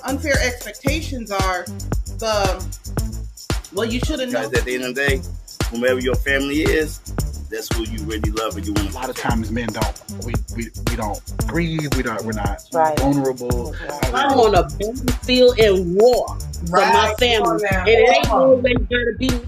unfair expectations are you should have known. Because at the end of the day, whomever your family is, that's who you really love and you want to. A lot of times men don't. We don't grieve. We're not Right. vulnerable. I'm on a battlefield in war for my family, and it ain't always gonna be.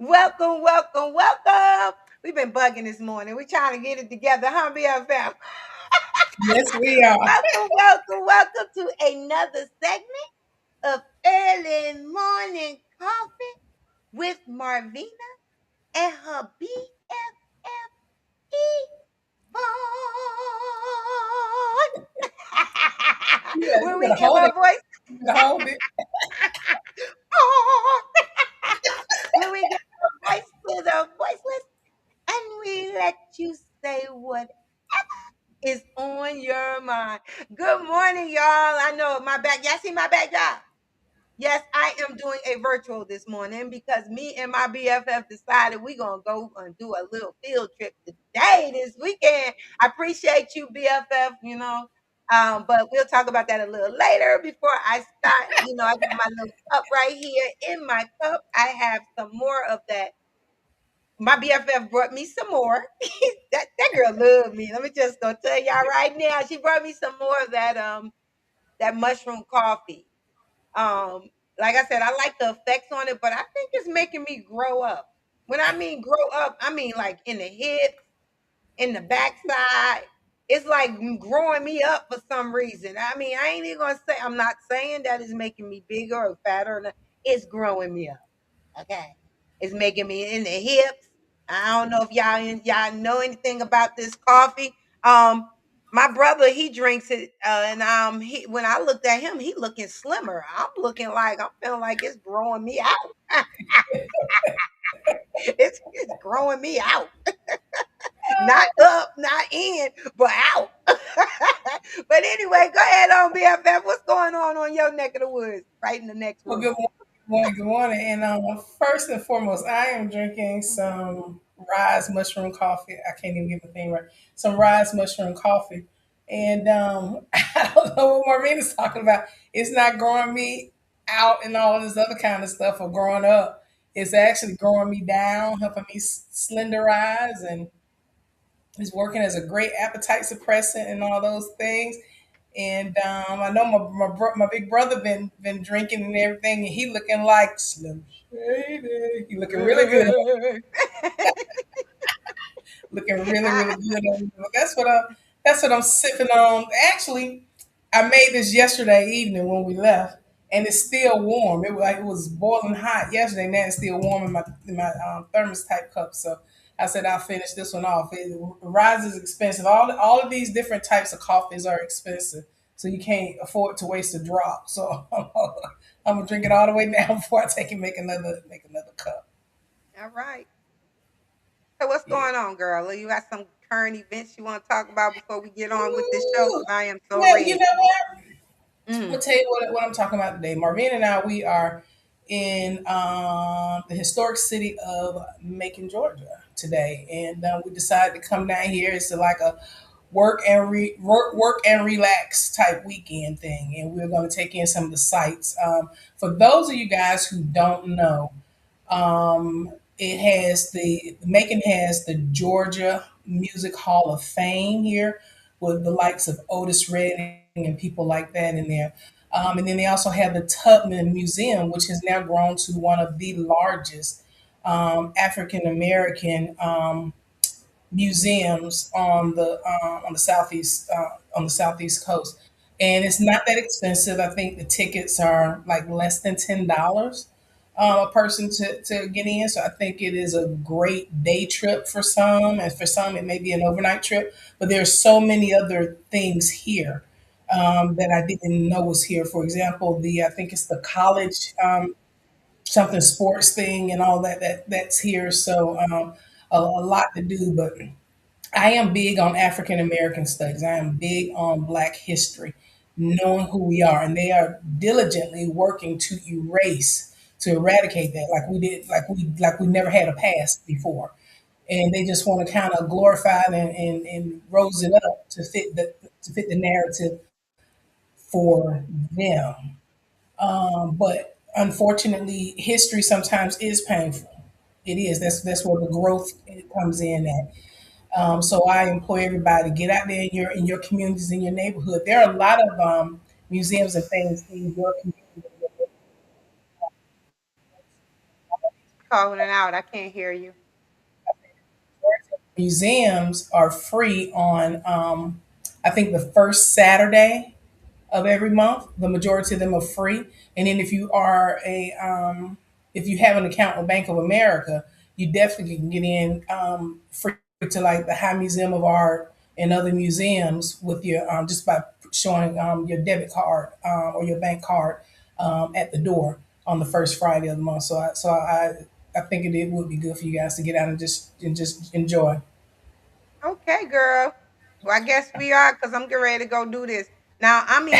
Welcome. We've been bugging this morning. We're trying to get it together, huh, BFF? Yes, we are. Welcome to another segment of Early Morning Coffee with Marvina and her BFF Yvonne. Yeah, When you we gotta give hold our it. voice. You gotta hold it. When we give our voice to the voiceless and we let you say whatever is on your mind. Good morning, y'all. I know my back. Y'all see my backdrop? Yes, I am doing a virtual this morning because me and my BFF decided we're going to go and do a little field trip today, this weekend. I appreciate you, BFF, but we'll talk about that a little later. Before I start, I got my little cup right here. In my cup, I have some more of that. My BFF brought me some more. that girl loved me. Let me just go tell y'all right now. She brought me some more of that mushroom coffee. Like I said, I like the effects on it, but I think it's making me grow up. When I mean grow up, I mean like in the hips, in the backside. It's like growing me up for some reason. I mean, I ain't even gonna say I'm not saying that it's making me bigger or fatter. It's growing me up. Okay. It's making me in the hips. I don't know if y'all know anything about this coffee. My brother, he drinks it, and when I looked at him, he looking slimmer. I'm feeling like it's growing me out. It's growing me out. Not up, not in, but out. But anyway, go ahead on BFF. What's going on your neck of the woods? Right in the next Well, room. good morning. Good morning. And first and foremost, I am drinking some Rise mushroom coffee. I can't even get the thing right. Some Rise mushroom coffee. And I don't know what Marvina's talking about. It's not growing me out and all this other kind of stuff of growing up. It's actually growing me down, helping me slenderize, and it's working as a great appetite suppressant and all those things. And I know my big brother been drinking and everything, and he looking like Slim Shady. He looking really good, looking really good. That's what I'm sipping on. Actually, I made this yesterday evening when we left, and it's still warm. It was boiling hot yesterday, and now it's still warm in my thermos type cup. So I said I'll finish this one off. Rise is expensive. All of these different types of coffees are expensive, so you can't afford to waste a drop. So I'm gonna drink it all the way down before I take and make another cup. All right. So what's Yeah. going on, girl? You got some current events you want to talk about before we get on with this show? Ooh. Because I am so Well, you ready. know what? I'm Mm. gonna tell you what I'm talking about today. Marvina and I, we are in the historic city of Macon, Georgia today, and we decided to come down here. It's like a work and relax type weekend thing, and we're going to take in some of the sites. For those of you guys who don't know, it has the Macon has the Georgia Music Hall of Fame here with the likes of Otis Redding and people like that in there. And then they also have the Tubman Museum, which has now grown to one of the largest African American museums on the southeast coast, and it's not that expensive. I think the tickets are like less than $10 a person to get in. So I think it is a great day trip for some, and for some it may be an overnight trip. But there's so many other things here that I didn't know was here. For example, I think it's the college something sports thing and all that's here. So a lot to do, but I am big on African American studies. I am big on Black history, knowing who we are, and they are diligently working to eradicate that, like we did, like we never had a past before, and they just want to kind of glorify it and rose it up to fit the narrative for them. But unfortunately, history sometimes is painful. It is. That's where the growth comes in at. So I implore everybody to get out there in your communities, in your neighborhood. There are a lot of museums and things in your community. Calling it out. I can't hear you. Museums are free on, I think, the first Saturday of every month. The majority of them are free. And then if you have an account with Bank of America, you definitely can get in free to like the High Museum of Art and other museums with your just by showing your debit card or your bank card at the door on the first Friday of the month. I think it would be good for you guys to get out and just enjoy. Okay, girl. Well, I guess we are because I'm getting ready to go do this. Now, I mean,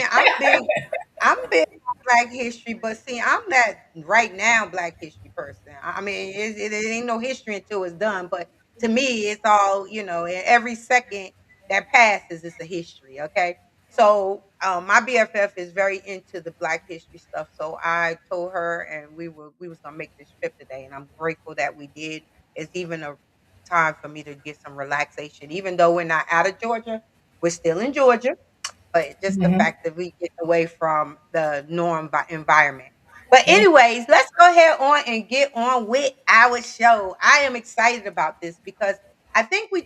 I'm big on Black history, but see, I'm that right now Black history person. I mean, it ain't no history until it's done. But to me, it's all and every second that passes is a history. Okay, so my BFF is very into the Black history stuff. So I told her, and we was gonna make this trip today, and I'm grateful that we did. It's even a time for me to get some relaxation, even though we're not out of Georgia, we're still in Georgia, but just the Hmm. fact that we get away from the norm environment. But anyways, let's go ahead on and get on with our show. I am excited about this because I think we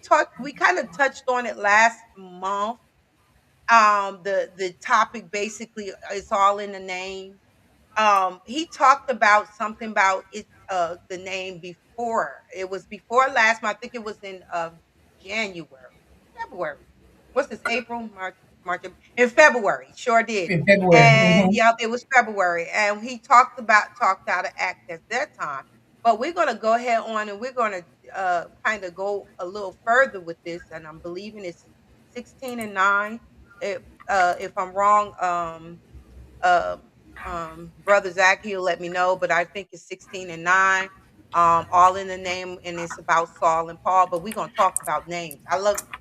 kind of touched on it last month. The topic basically is all in the name. He talked about something about it, the name before. It was before last month. I think it was in January, February. What's this? April, March, in February. Sure did. In February. And yep, it was February. And he talked out of act at that time. But we're gonna go ahead on and we're gonna kind of go a little further with this. And I'm believing it's 16 and 9. If I'm wrong, um, brother Zach, he'll let me know, but I think it's 16 and 9. All in the name, and it's about Saul and Paul. But we're gonna talk about names.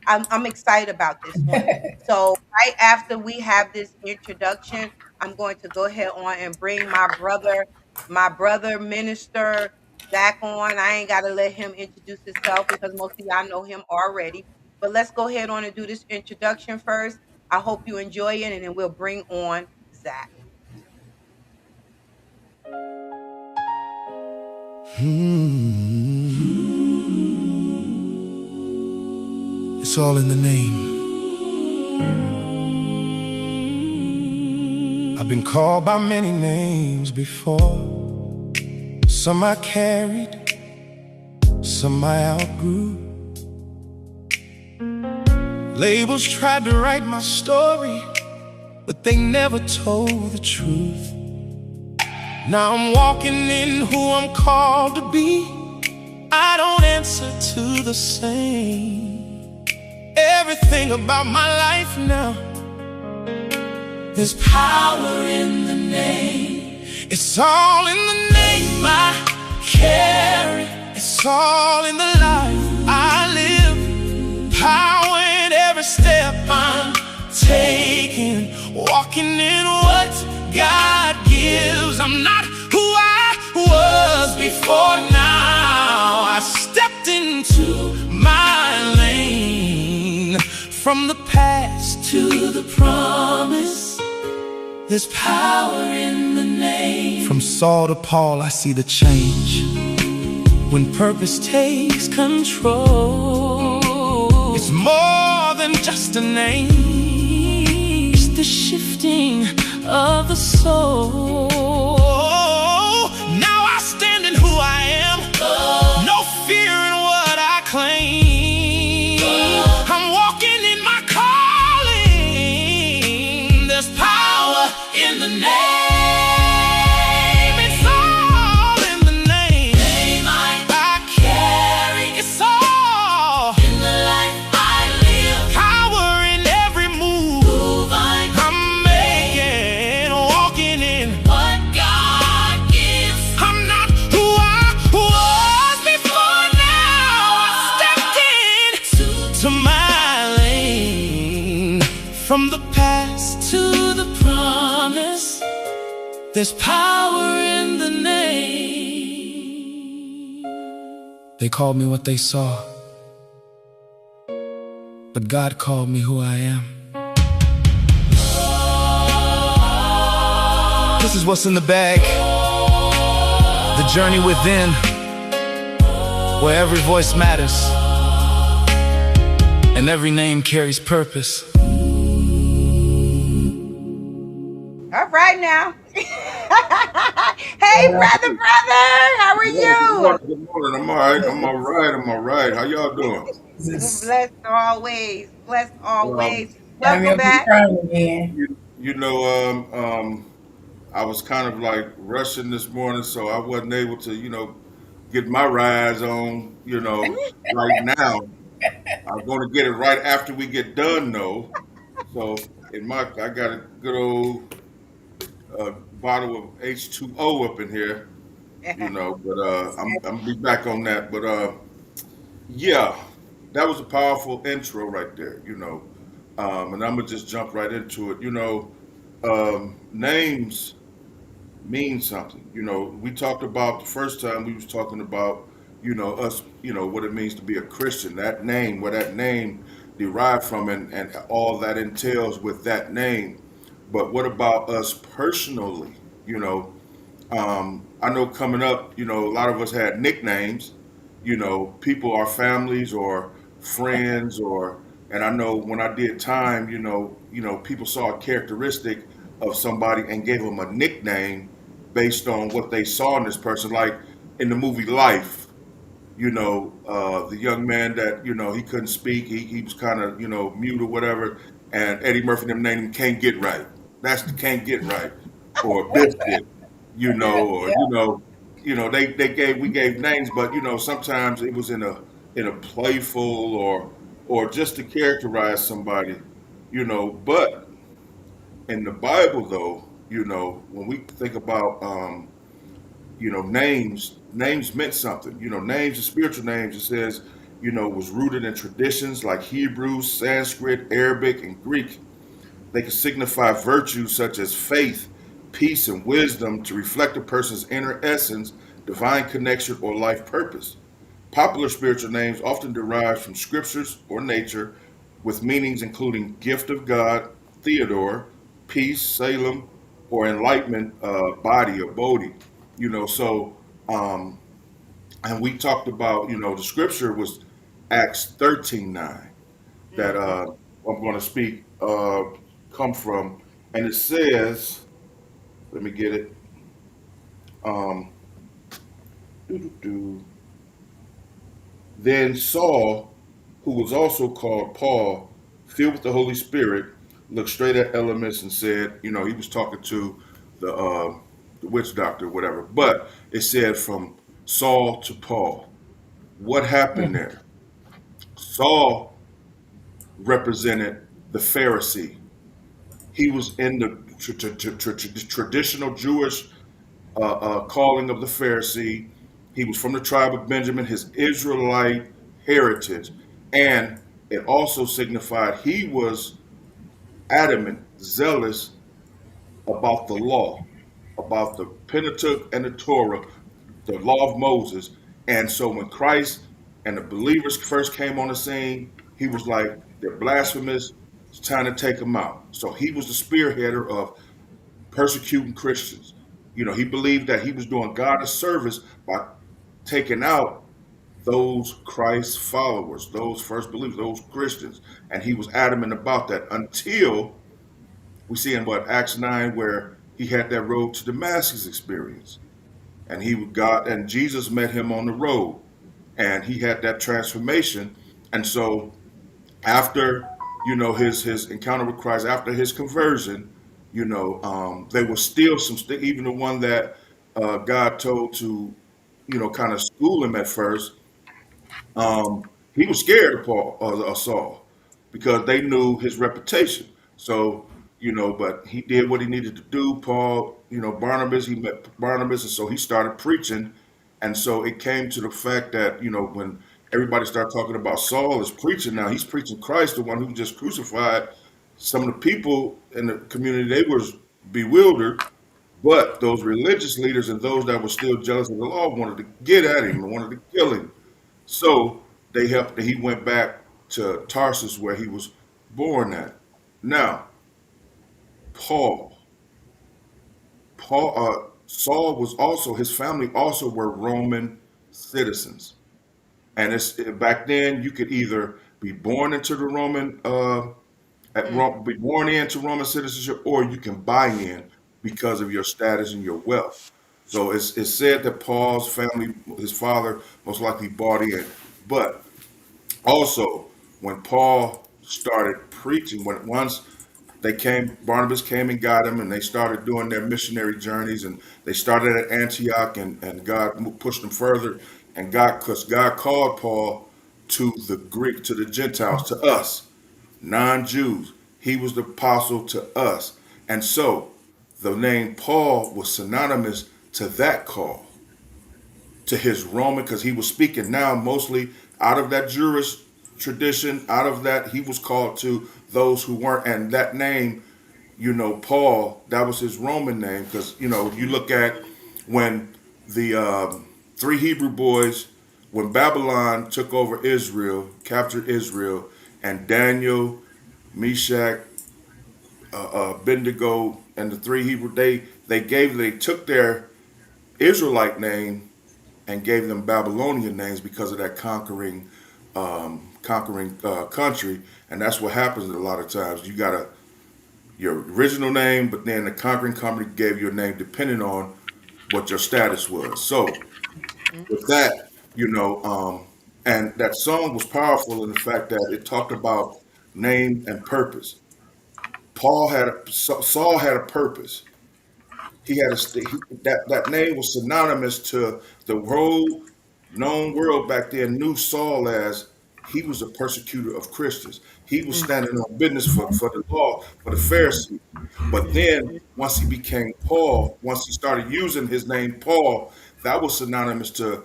I'm excited about this one. So right after we have this introduction, I'm going to go ahead on and bring my brother minister Zach on. I ain't gotta let him introduce himself because most of y'all know him already. But let's go ahead on and do this introduction first. I hope you enjoy it, and then we'll bring on Zach. It's all in the name. I've been called by many names before. Some I carried, some I outgrew. Labels tried to write my story, but they never told the truth. Now I'm walking in who I'm called to be. I don't answer to the same. Everything about my life now, there's power in the name. It's all in the name I carry. It's all in the life I live. Power in every step I'm taking. Walking in what God gives. I'm not who I was before now. I stepped into my lane. From the past to the promise, There's power in the name. From Saul to Paul, I see the change. When purpose takes control, it's more than just a name. It's the shifting of the soul. Now I stand in who I am. No fear in what I claim. I'm walking in my calling. There's power in the name. It's all in the name. I carry. It's all in the life I live. Power in every move I'm making, walking in what God gives. I'm not who I was before. Now I stepped in to my lane. From the past to the promise, there's power in the name. They called me what they saw, but God called me who I am. This is what's in the bag. The journey within, where every voice matters and every name carries purpose. All right now. Hey, brother, how are you? Good morning. I'm all right. I'm all right. How y'all doing? Blessed always. Blessed always. I'm Welcome back. crying again. I was kind of like rushing this morning, so I wasn't able to, get my rides on, right now. I'm going to get it right after we get done, though. So I got a good old bottle of H2O up in here, but I'm gonna be back on that. But yeah, that was a powerful intro right there, and I'm gonna just jump right into it. Names mean something. We talked about the first time we was talking about, us, what it means to be a Christian, that name, where that name derived from, and all that entails with that name. But what about us personally? I know coming up, a lot of us had nicknames, people, our families or friends, and I know when I did time, people saw a characteristic of somebody and gave them a nickname based on what they saw in this person. Like in the movie Life, the young man that, he couldn't speak, he was kind of, mute or whatever, and Eddie Murphy them named him Can't Get Right. That's the Can't Get Right, or Biscuit, or we gave names, but sometimes it was in a playful or just to characterize somebody, but in the Bible though, when we think about names meant something. Names, the spiritual names, it says, was rooted in traditions like Hebrew, Sanskrit, Arabic, and Greek. They can signify virtues such as faith, peace, and wisdom to reflect a person's inner essence, divine connection, or life purpose. Popular spiritual names often derive from scriptures or nature, with meanings including gift of God, Theodore, peace, Salem, or enlightenment, body or Bodhi. And we talked about, the scripture was Acts 13:9 that I'm going to speak come from, and it says, let me get it. Doo-doo-doo. Then Saul, who was also called Paul, filled with the Holy Spirit, looked straight at Elymas and said, he was talking to the witch doctor, whatever. But it said from Saul to Paul. What happened there? Saul represented the Pharisee. He was in the traditional Jewish calling of the Pharisee. He was from the tribe of Benjamin, his Israelite heritage. And it also signified he was adamant, zealous about the law, about the Pentateuch and the Torah, the law of Moses. And so when Christ and the believers first came on the scene, he was like, they're blasphemous. It's time to take them out. So he was the spearheader of persecuting Christians. He believed that he was doing God a service by taking out those Christ followers, those first believers, those Christians. And he was adamant about that until we see in Acts 9 where he had that road to Damascus experience. And Jesus met him on the road and he had that transformation. And so after his encounter with Christ, after his conversion, there was still even the one that God told to kind of school him at first. He was scared of Saul, because they knew his reputation. So, but he did what he needed to do. Paul, Barnabas, he met Barnabas, and so he started preaching. And so it came to the fact that, when everybody started talking about Saul is preaching now, he's preaching Christ, the one who just crucified. Some of the people in the community, they were bewildered, but those religious leaders and those that were still jealous of the law wanted to get at him and wanted to kill him. So he went back to Tarsus where he was born at. Now, Paul, Saul was also, his family also were Roman citizens. And back then you could either be born into the be born into Roman citizenship, or you can buy in because of your status and your wealth. So it's said that Paul's family, his father, most likely bought in. But also, when Paul started preaching, once Barnabas came and got him, and they started doing their missionary journeys, and they started at Antioch, and God pushed them further, and because God called Paul to the Greek, to the Gentiles, to us, non-Jews. He was the apostle to us. And so the name Paul was synonymous to that call, to his Roman, because he was speaking now mostly out of that Jewish tradition. Out of that, he was called to those who weren't. And that name, Paul, that was his Roman name, because, you look at when the three Hebrew boys, when Babylon took over Israel, captured Israel, and Daniel, Meshach, Abednego, and the three Hebrew, they took their Israelite name and gave them Babylonian names because of that conquering country. And that's what happens a lot of times. You got your original name, but then the conquering company gave you a name depending on what your status was. So with that, and that song was powerful in the fact that it talked about name and purpose. Saul had a purpose. He had that name was synonymous to the whole known world back then knew Saul as he was a persecutor of Christians. He was standing on business for the law, for the Pharisees. But then once he became Paul, once he started using his name Paul, that was synonymous to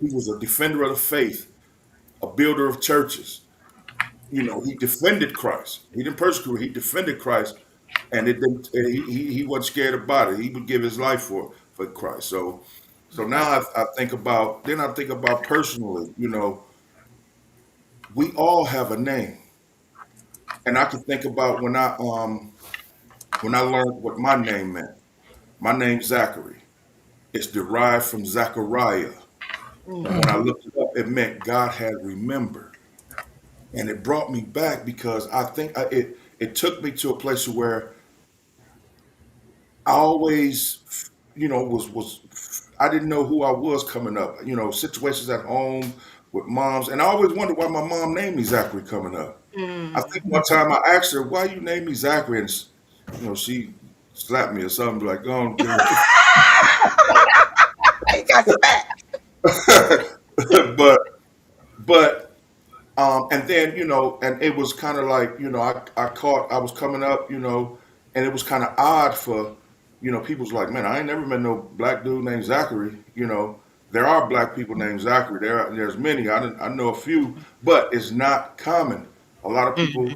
he was a defender of the faith, a builder of churches. He defended Christ. He didn't persecute, he defended Christ. And he wasn't scared about it. He would give his life for Christ. So now I think about personally, we all have a name. And I can think about when I learned what my name meant. My name's Zachary. It's derived from Zachariah. And when I looked it up, it meant God had remembered. And it brought me back because I think it took me to a place where I always, I didn't know who I was coming up. Situations at home with moms, and I always wondered why my mom named me Zachary coming up. I think one time I asked her, "Why you name me Zachary?" And she slapped me or something like, "Oh, I got the back. but and then, and it was kind of like, I was coming up, and it was kind of odd for, people's like, man, I ain't never met no black dude named Zachary. There are black people named Zachary. There's many. I know a few, but it's not common. A lot of people,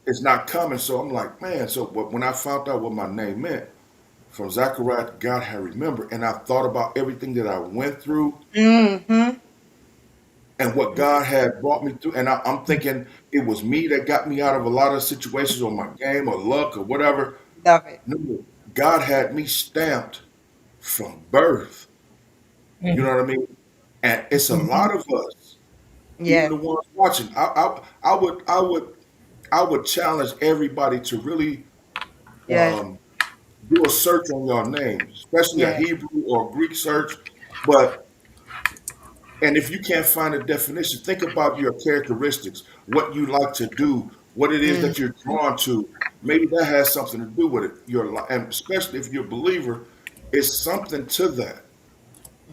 it's not common. So I'm like, man. So when I found out what my name meant, from Zachariah, God had remembered, and I thought about everything that I went through. And what God had brought me through. And I'm thinking it was me that got me out of a lot of situations, or my game or luck or whatever. Love it. No, God had me stamped from birth. You know Mm-hmm. what I mean? And it's a lot of us, even Yes. the ones watching. I would challenge everybody to really Yes. um, do a search on your name, especially a Yes. Hebrew or Greek search. But and if you can't find a definition, think about your characteristics, what you like to do, what it is Mm, that you're drawn to. Maybe that has something to do with it. Your life, and especially if you're a believer, it's something to that.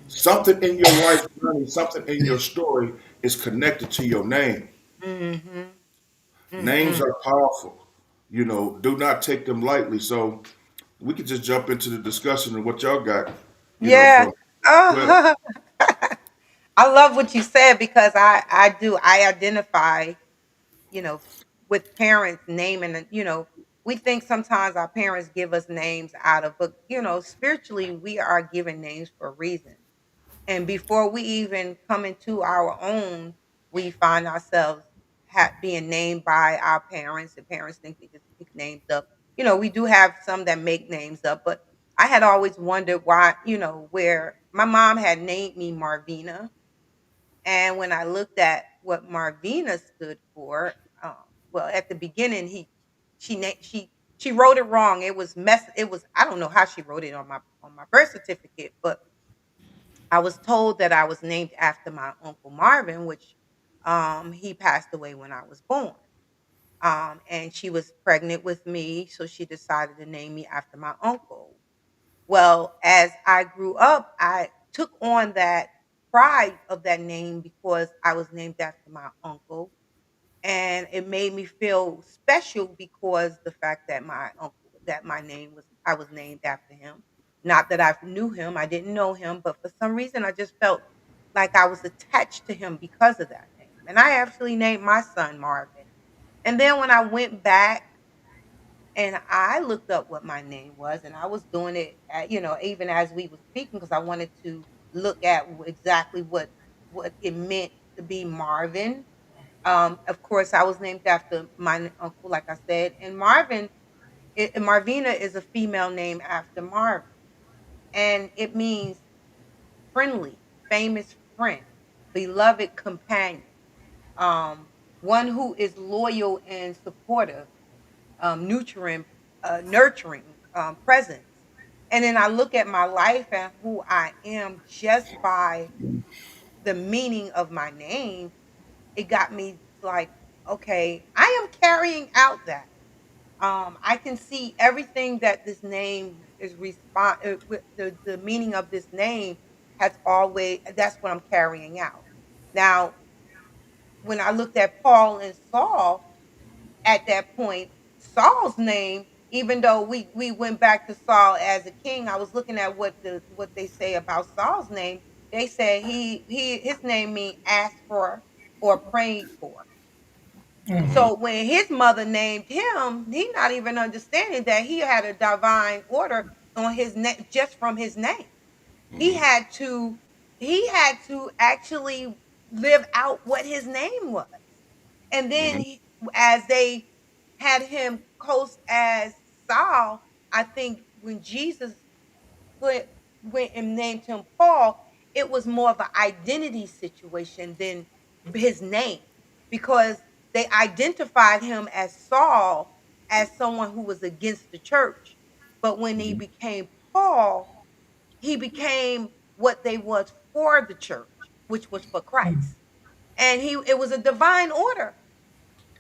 Something in your life journey, something in your story is connected to your name. mm-hmm. Names Mm-mm. are powerful. Do not take them lightly. So we could just jump into the discussion of what y'all got, Yeah. from 12. Oh, I love what you said because I identify, you know, with parents naming and we think sometimes our parents give us names out of, but spiritually we are given names for a reason. And before we even come into our own, we find ourselves being named by our parents. The parents think they just pick names up. We do have some that make names up, but I had always wondered why, where my mom had named me Marvina. And when I looked at what Marvina stood for, um, well, at the beginning, she wrote it wrong. It was mess. It was I don't know how she wrote it on my birth certificate, but I was told that I was named after my uncle Marvin, which he passed away when I was born. And she was pregnant with me, so she decided to name me after my uncle. Well, as I grew up, I took on that pride of that name because I was named after my uncle. And it made me feel special because the fact that my uncle, that my name was, I was named after him. Not that I knew him, I didn't know him, but for some reason I just felt like I was attached to him because of that name. And I actually named my son Marvin. And then when I went back and I looked up what my name was, and I was doing it, even as we were speaking, because I wanted to look at exactly what it meant to be Marvin. Of course, I was named after my uncle, like I said, and Marvina is a female name after Marvin, and it means friendly, famous friend, beloved companion, um, one who is loyal and supportive, nurturing presence. And then I look at my life and who I am just by the meaning of my name. It got me like, okay, I am carrying out that. I can see everything that this name is the meaning of this name has always, that's what I'm carrying out. Now, when I looked at Paul and Saul, at that point, Saul's name, even though we went back to Saul as a king, I was looking at what they say about Saul's name. They said his name means asked for or prayed for. Mm-hmm. So when his mother named him, he not even understanding that he had a divine order on his name just from his name. He Mhm. had to he had to actually live out what his name was. And then Mhm. as they had him coast as Saul, I think when Jesus went, went and named him Paul, it was more of an identity situation than his name because they identified him as Saul as someone who was against the church. But when he Mhm. became Paul, he became what they was for the church, which was for Christ. And it was a divine order.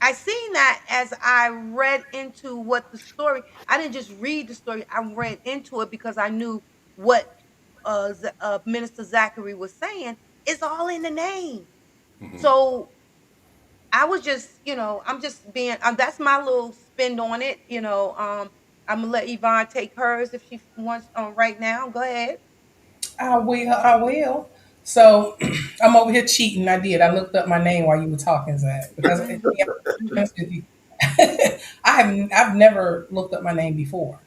I seen that as I read into what the story. I didn't just read the story. I read into it because I knew what Minister Zachary was saying. It's all in the name. Mhm. So I was just, I'm just being. That's my little spin on it. I'm gonna let Yvonne take hers if she wants right now. Go ahead. I will. I will. So I'm over here cheating. I did. I looked up my name while you were talking, Zach, because to Mhm. be honest with you, I've never looked up my name before.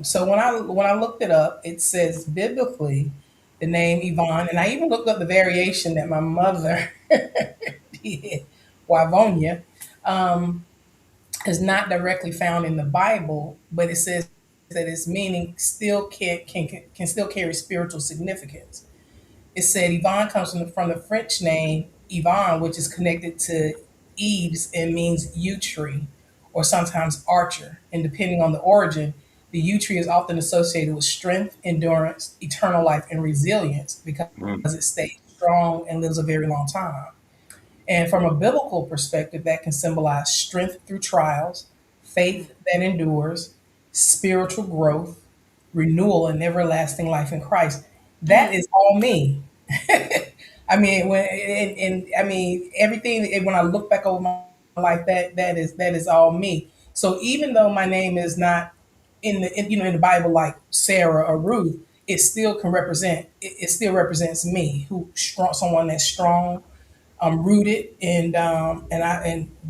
So when I looked it up, it says biblically the name Yvonne, and I even looked up the variation that my mother did, Wavonia. Um, is not directly found in the Bible, but it says that its meaning still can still carry spiritual significance. It said Yvonne comes from the French name Yvonne, which is connected to Eves and means yew tree or sometimes archer. And depending on the origin, the yew tree is often associated with strength, endurance, eternal life, and resilience because Mm. it stays strong and lives a very long time. And from a biblical perspective, that can symbolize strength through trials, faith that endures, spiritual growth, renewal, and everlasting life in Christ. That is all me. I mean, and I mean everything. And when I look back over my life, that is all me. So even though my name is not in the Bible like Sarah or Ruth, it still represents me, who strong, someone that's strong, I'm rooted, and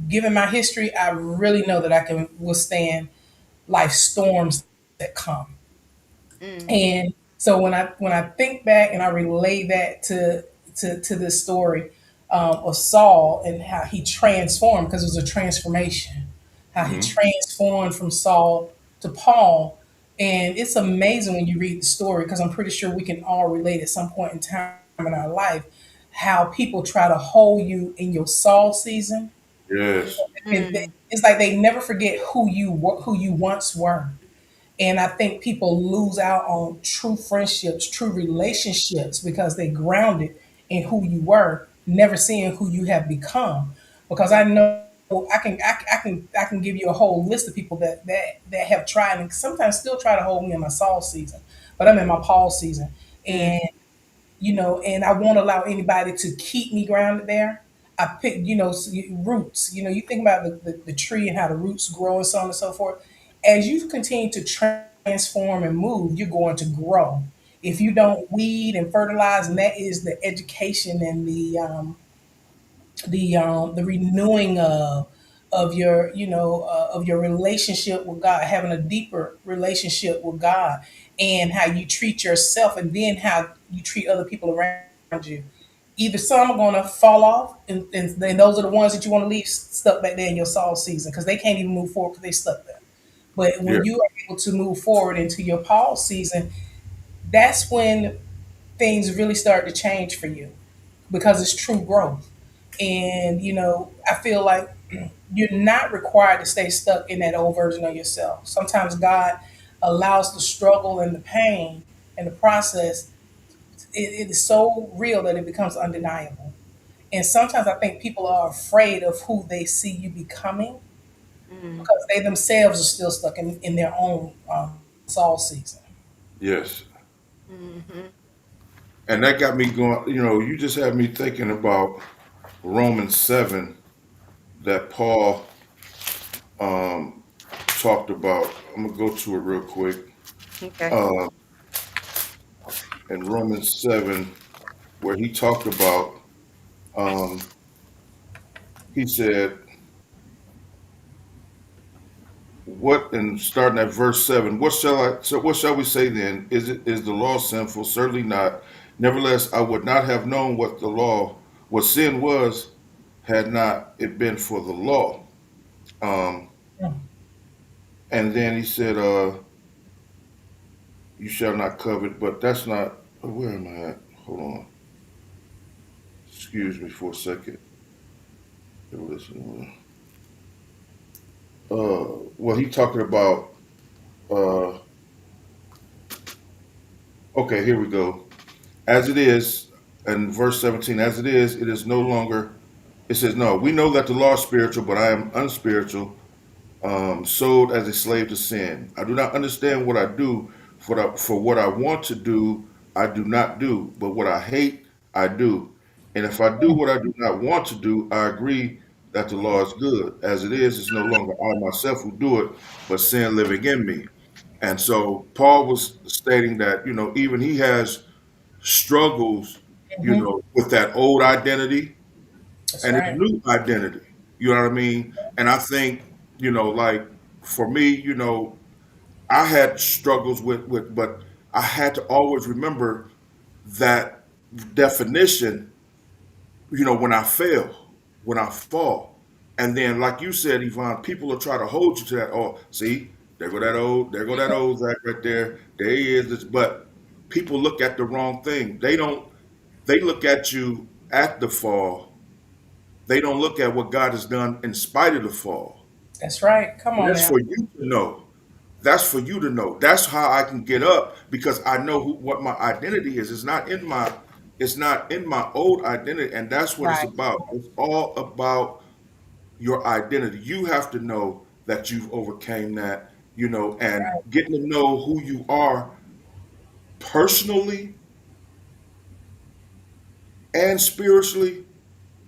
given my history, I really know that I can withstand life storms that come. And so when I think back and I relay that to this story of Saul and how he transformed, because it was a transformation, how he Hmm. transformed from Saul to Paul. And it's amazing when you read the story, because I'm pretty sure we can all relate at some point in time in our life how people try to hold you in your Saul season. Yes. And it's like they never forget who you once were. And I think people lose out on true friendships, true relationships, because they grounded in who you were, never seeing who you have become. Because I know I can give you a whole list of people that have tried and sometimes still try to hold me in my Saul season, but I'm in my Paul season. And and I won't allow anybody to keep me grounded there. I pick, roots. You think about the tree and how the roots grow and so on and so forth. As you continue to transform and move, you're going to grow. If you don't weed and fertilize, and that is the education and the renewing of your relationship with God, having a deeper relationship with God, and how you treat yourself, and then how you treat other people around you. Either some are going to fall off, and then those are the ones that you want to leave stuck back there in your Saul season, because they can't even move forward because they stuck there. But Yeah. when you are able to move forward into your Paul season, that's when things really start to change for you, because it's true growth. And I feel like you're not required to stay stuck in that old version of yourself. Sometimes God allows the struggle and the pain and the process. It is so real that it becomes undeniable. And sometimes I think people are afraid of who they see you becoming, because they themselves are still stuck in their own Saul season. Yes. And that got me going. You just had me thinking about Romans 7 that Paul um, talked about. I'm going to go to it real quick. Okay. Uh, in Romans 7, where he talked about, um, he said, what, and starting at verse 7, what shall we say then? Is the law sinful? Certainly not. Nevertheless, I would not have known what sin was, had not it been for the law. Um, and then he said, you shall not covet, but that's not, where am I at? Hold on. Excuse me for a second. Listen. Well, he talking about, uh, okay, here we go. As it is, in verse 17, as it is no longer, it says, no, we know that the law is spiritual, but I am unspiritual, sold as a slave to sin. I do not understand what I do, for what I want to do, I do not do, but what I hate, I do. And if I do what I do not want to do, I agree that the law is good. As it is, it's no longer I myself who do it, but sin living in me. And so Paul was stating that, even he has struggles, Hmm. with that old identity That's and his right. new identity. You know what I mean? And I think, like for me, I had struggles but I had to always remember that definition, when I fail, when I fall. And then, like you said, Yvonne, people will try to hold you to that. Oh, see, there go that old Zach right there. There he is. But people look at the wrong thing. They don't. They look at you at the fall. They don't look at what God has done in spite of the fall. That's right. Come And on that's now. for you to know. That's for you to know. That's how I can get up because I know what my identity is. It's not in my old identity, and that's what it's Right. about. It's all about your identity. You have to know that you've overcame that, and getting to know who you are personally and spiritually.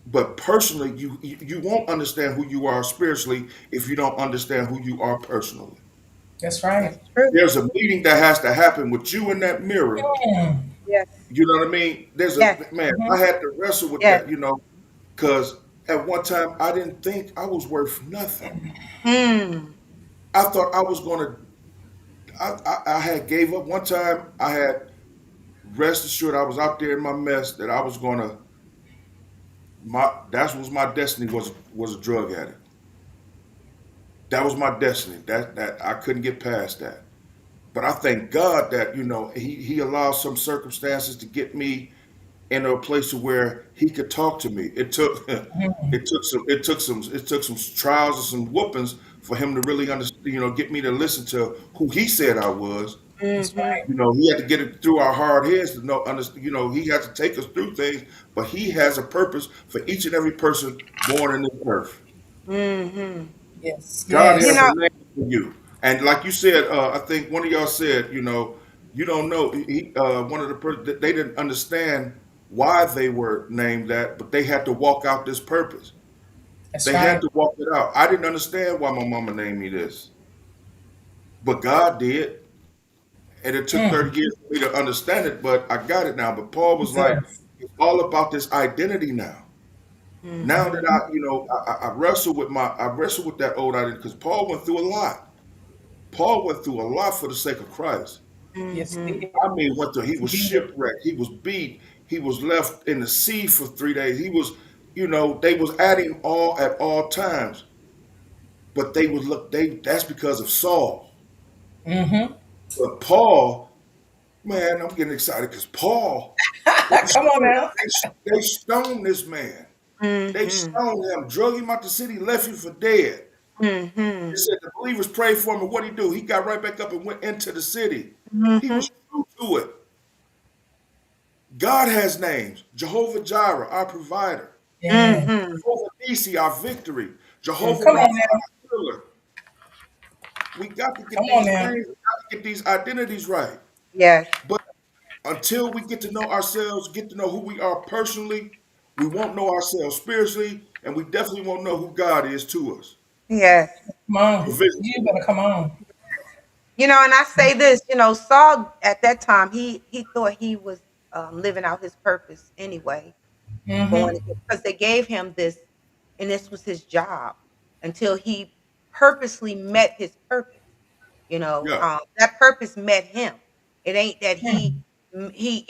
But personally, you won't understand who you are spiritually if you don't understand who you are personally. That's That's right. true. There's a meeting that has to happen with you in that mirror. Mm. Yes. You know what I mean? There's a Yes. man. Hmm. I had to wrestle with Yes. that, because at one time I didn't think I was worth nothing. Mm. I thought I was gonna. I had gave up one time. I had rest assured I was out there in my mess that I was gonna. That was my destiny, was a drug addict. That was my destiny. That I couldn't get past that. But I thank God that He allowed some circumstances to get me into a place where He could talk to me. It took it took some trials and some whoopings for Him to really understand, get me to listen to who He said I was. That's Mm-hmm. right. He had to get it through our hard heads to know, understand. He had to take us through things, but He has a purpose for each and every person born in this earth. Mm-hmm. Yes. God You has Yes. a know, name for you, and like you said, I think one of y'all said, you don't know. One of the they didn't understand why they were named that, but they had to walk out this purpose. That's They had right. to walk it out. I didn't understand why my mama named me this, but God did. And it took Mm. 30 years for me to understand it, but I got it now. But Paul was like, Jesus. it's all about this identity now. Now mm-hmm. that I wrestle with that old identity because Paul went through a lot. Paul went through a lot for the sake of Christ. Yes, he Mm-hmm. did. I mean, he Yes, was he did. shipwrecked, he was beat, he was left in the sea for 3 days. He was, they was at him all at all times, but they would look. That's because of Saul. Mm-hmm. But Paul, man, I'm getting excited because Paul, they Come on stoned, now. they stoned this man. They Mm-hmm. stoned him, drug him out the city, left him for dead. It Mm-hmm. said the believers prayed for him, and what he do? He got right back up and went into the city. He Mm-hmm. was true to it. God has names. Jehovah Jireh, our provider. Yeah. Mm-hmm. Jehovah Nisi, our victory. Jehovah Come Mm-hmm. Rapha, on now. our healer. We got to Come get on these now. names, we got to get these identities right. Yes. But until we get to know ourselves, get to know who we are personally, we won't know ourselves spiritually, and we definitely won't know who God is to us. Yes. Come on. Provision. You better come on. And I say this, Saul at that time, he thought he was living out his purpose anyway, going Mm-hmm. because they gave him this, and this was his job until he purposely met his purpose. Yeah, That purpose met him. It ain't that he Mm. he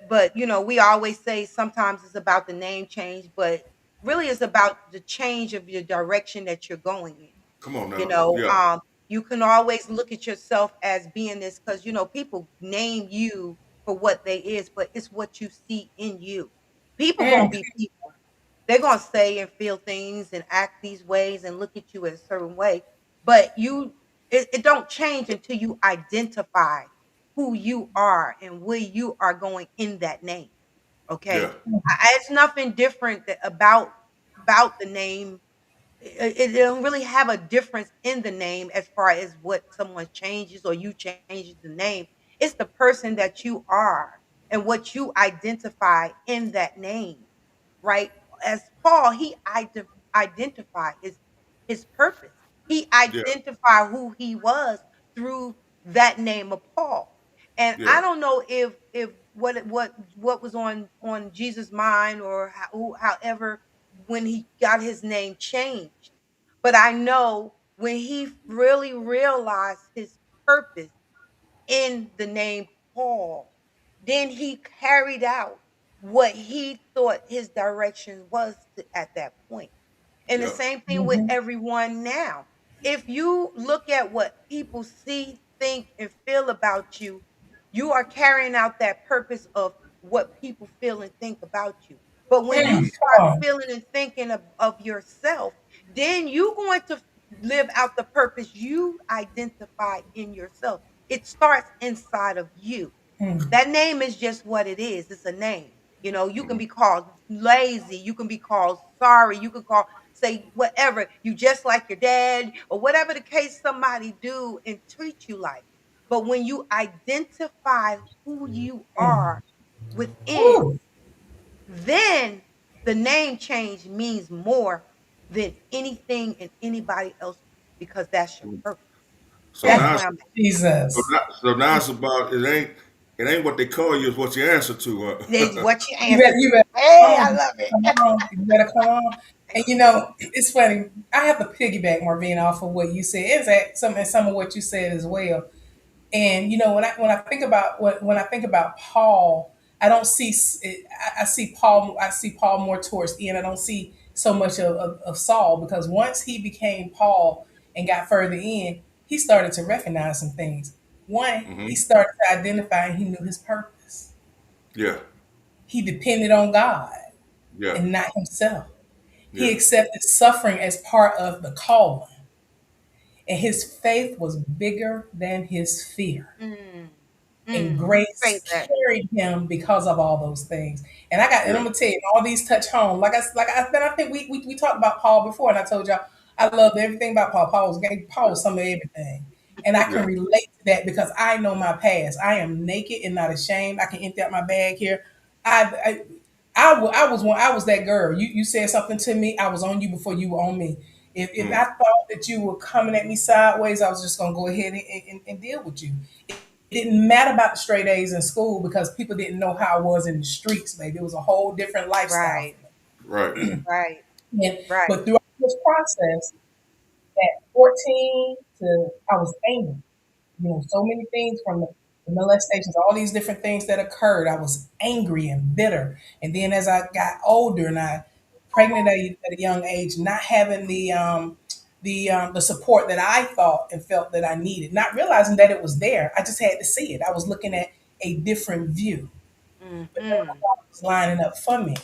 but we always say sometimes it's about the name change, but really it's about the change of your direction that you're going in. come on you now. know Yeah, um you can always look at yourself as being this, because people name you for what they is, but it's what you see in you. People gonna Mm. be people. They're gonna say and feel things and act these ways and look at you in a certain way, but it don't change until you identify who you are and where you are going in that name. yeah, Okay. It's nothing different about the name. It don't really have a difference in the name as far as what someone changes or you changes the name. It's the person that you are and what you identify in that name, right? As Paul, he identified his purpose. He yeah, identified who he was through that name of Paul. And yeah. I don't know if what was on Jesus' mind, or however when he got his name changed. But I know when he really realized his purpose in the name Paul, then he carried out what he thought his direction was at that point. And the Yep. same thing with Mhm. everyone now. If you look at what people see, think, and feel about you, you are carrying out that purpose of what people feel and think about you. But when you Come start on. feeling and thinking of yourself, then you're going to live out the purpose you identify in yourself. It starts inside of you. Mm. That name is just what it is. It's a name. You know, you can Mhm. be called lazy, you can be called sorry, you can call say whatever. You just like your dad or whatever the case somebody do and treat you like. But when you identify who you Mm. are within, Woo. then the name change means more than anything and anybody else because that's your purpose. So That's now, Mm. where I'm at. Jesus. so now it's about it ain't what they call you, it's what you answer to. It's what you You answer better, to. you better Hey, come I on. love it. Come on. You better come on. And it's funny. I have to piggyback, Marvina, off of what you said. It's that some of what you said as well. And when I think about when I think about Paul, I don't see I see Paul. I see Paul more towards the end. I don't see so much of Saul, because once he became Paul and got further in, he started to recognize some things. One, he Hmm. started to identify and he knew his purpose. Yeah, He depended on God yeah, and not himself. He yeah, accepted suffering as part of the calling, and his faith was bigger than his fear. Mm, And say grace that. carried him because of all those things. And yeah, I'm gonna tell you, all these touch home. I think we talked about Paul before, and I told y'all I loved everything about Paul. Paul was some of everything, and I yeah, can relate to that because I know my past. I am naked and not ashamed. I can empty out my bag here. I I was that girl. You said something to me. I was on you before you were on me. If mm, I thought that you were coming at me sideways, I was just gonna go ahead and deal with you. It didn't matter about the straight A's in school because people didn't know how I was in the streets, baby. It was a whole different lifestyle Right, for right, right, me. And right. but throughout this process, at 14 to I was angry. So many things from the molestations, all these different things that occurred. I was angry and bitter. And then as I got older and I pregnant at a young age, not having the support that I thought and felt that I needed, not realizing that it was there. I just had to see it. I was looking at a different view, but Mm-hmm. God was lining up for me.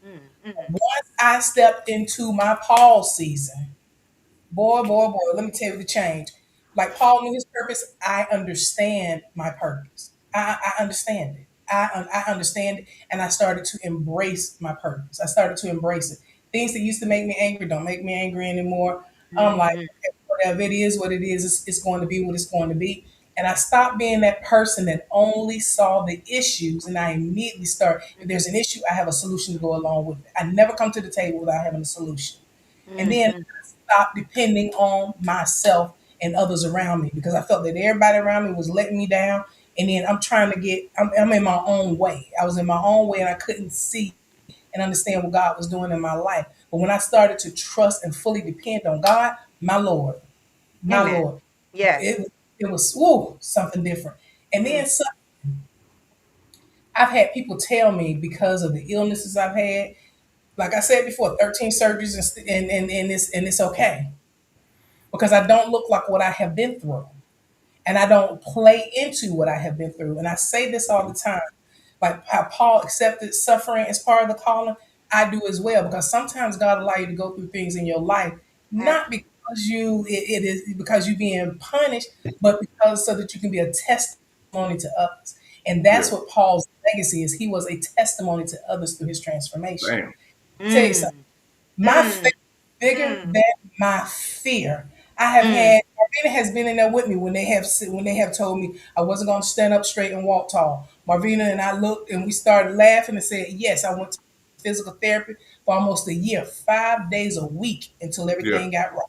Mm-hmm. Once I stepped into my Paul season, boy, let me tell you the change. Like Paul knew his purpose, I understand my purpose. I understand it. I understand it, and I started to embrace my purpose. I started to embrace it. Things that used to make me angry don't make me angry anymore. I'm like, Mm-hmm. okay, whatever it is, what it is, it's going to be what it's going to be. And I stopped being that person that only saw the issues, and I immediately start. If there's an issue, I have a solution to go along with it. I never come to the table without having a solution. And then Mm-hmm. I stopped depending on myself and others around me because I felt that everybody around me was letting me down. And then I'm in my own way. I was in my own way and I couldn't see and understand what God was doing in my life. But when I started to trust and fully depend on God, my Amen. Lord, Yes. it was woo, something different. And Mm. then I've had people tell me because of the illnesses I've had, like I said before, 13 surgeries and it's okay because I don't look like what I have been through. And I don't play into what I have been through. And I say this all the time, like how Paul accepted suffering as part of the calling. I do as well because sometimes God allow you to go through things in your life, not Absolutely. because it is because you're being punished, but because so that you can be a testimony to others. And yeah. that's what Paul's legacy is. He was a testimony to others through his transformation. Damn. Tell you something. Mm. My Mm. faith is bigger Mm. than my fear. I have Mm. had Marvina has been in there with me when they have told me I wasn't going to stand up straight and walk tall. Marvina and I looked and we started laughing and said, "Yes, I went to physical therapy for almost a year, 5 days a week until Yeah. everything got right.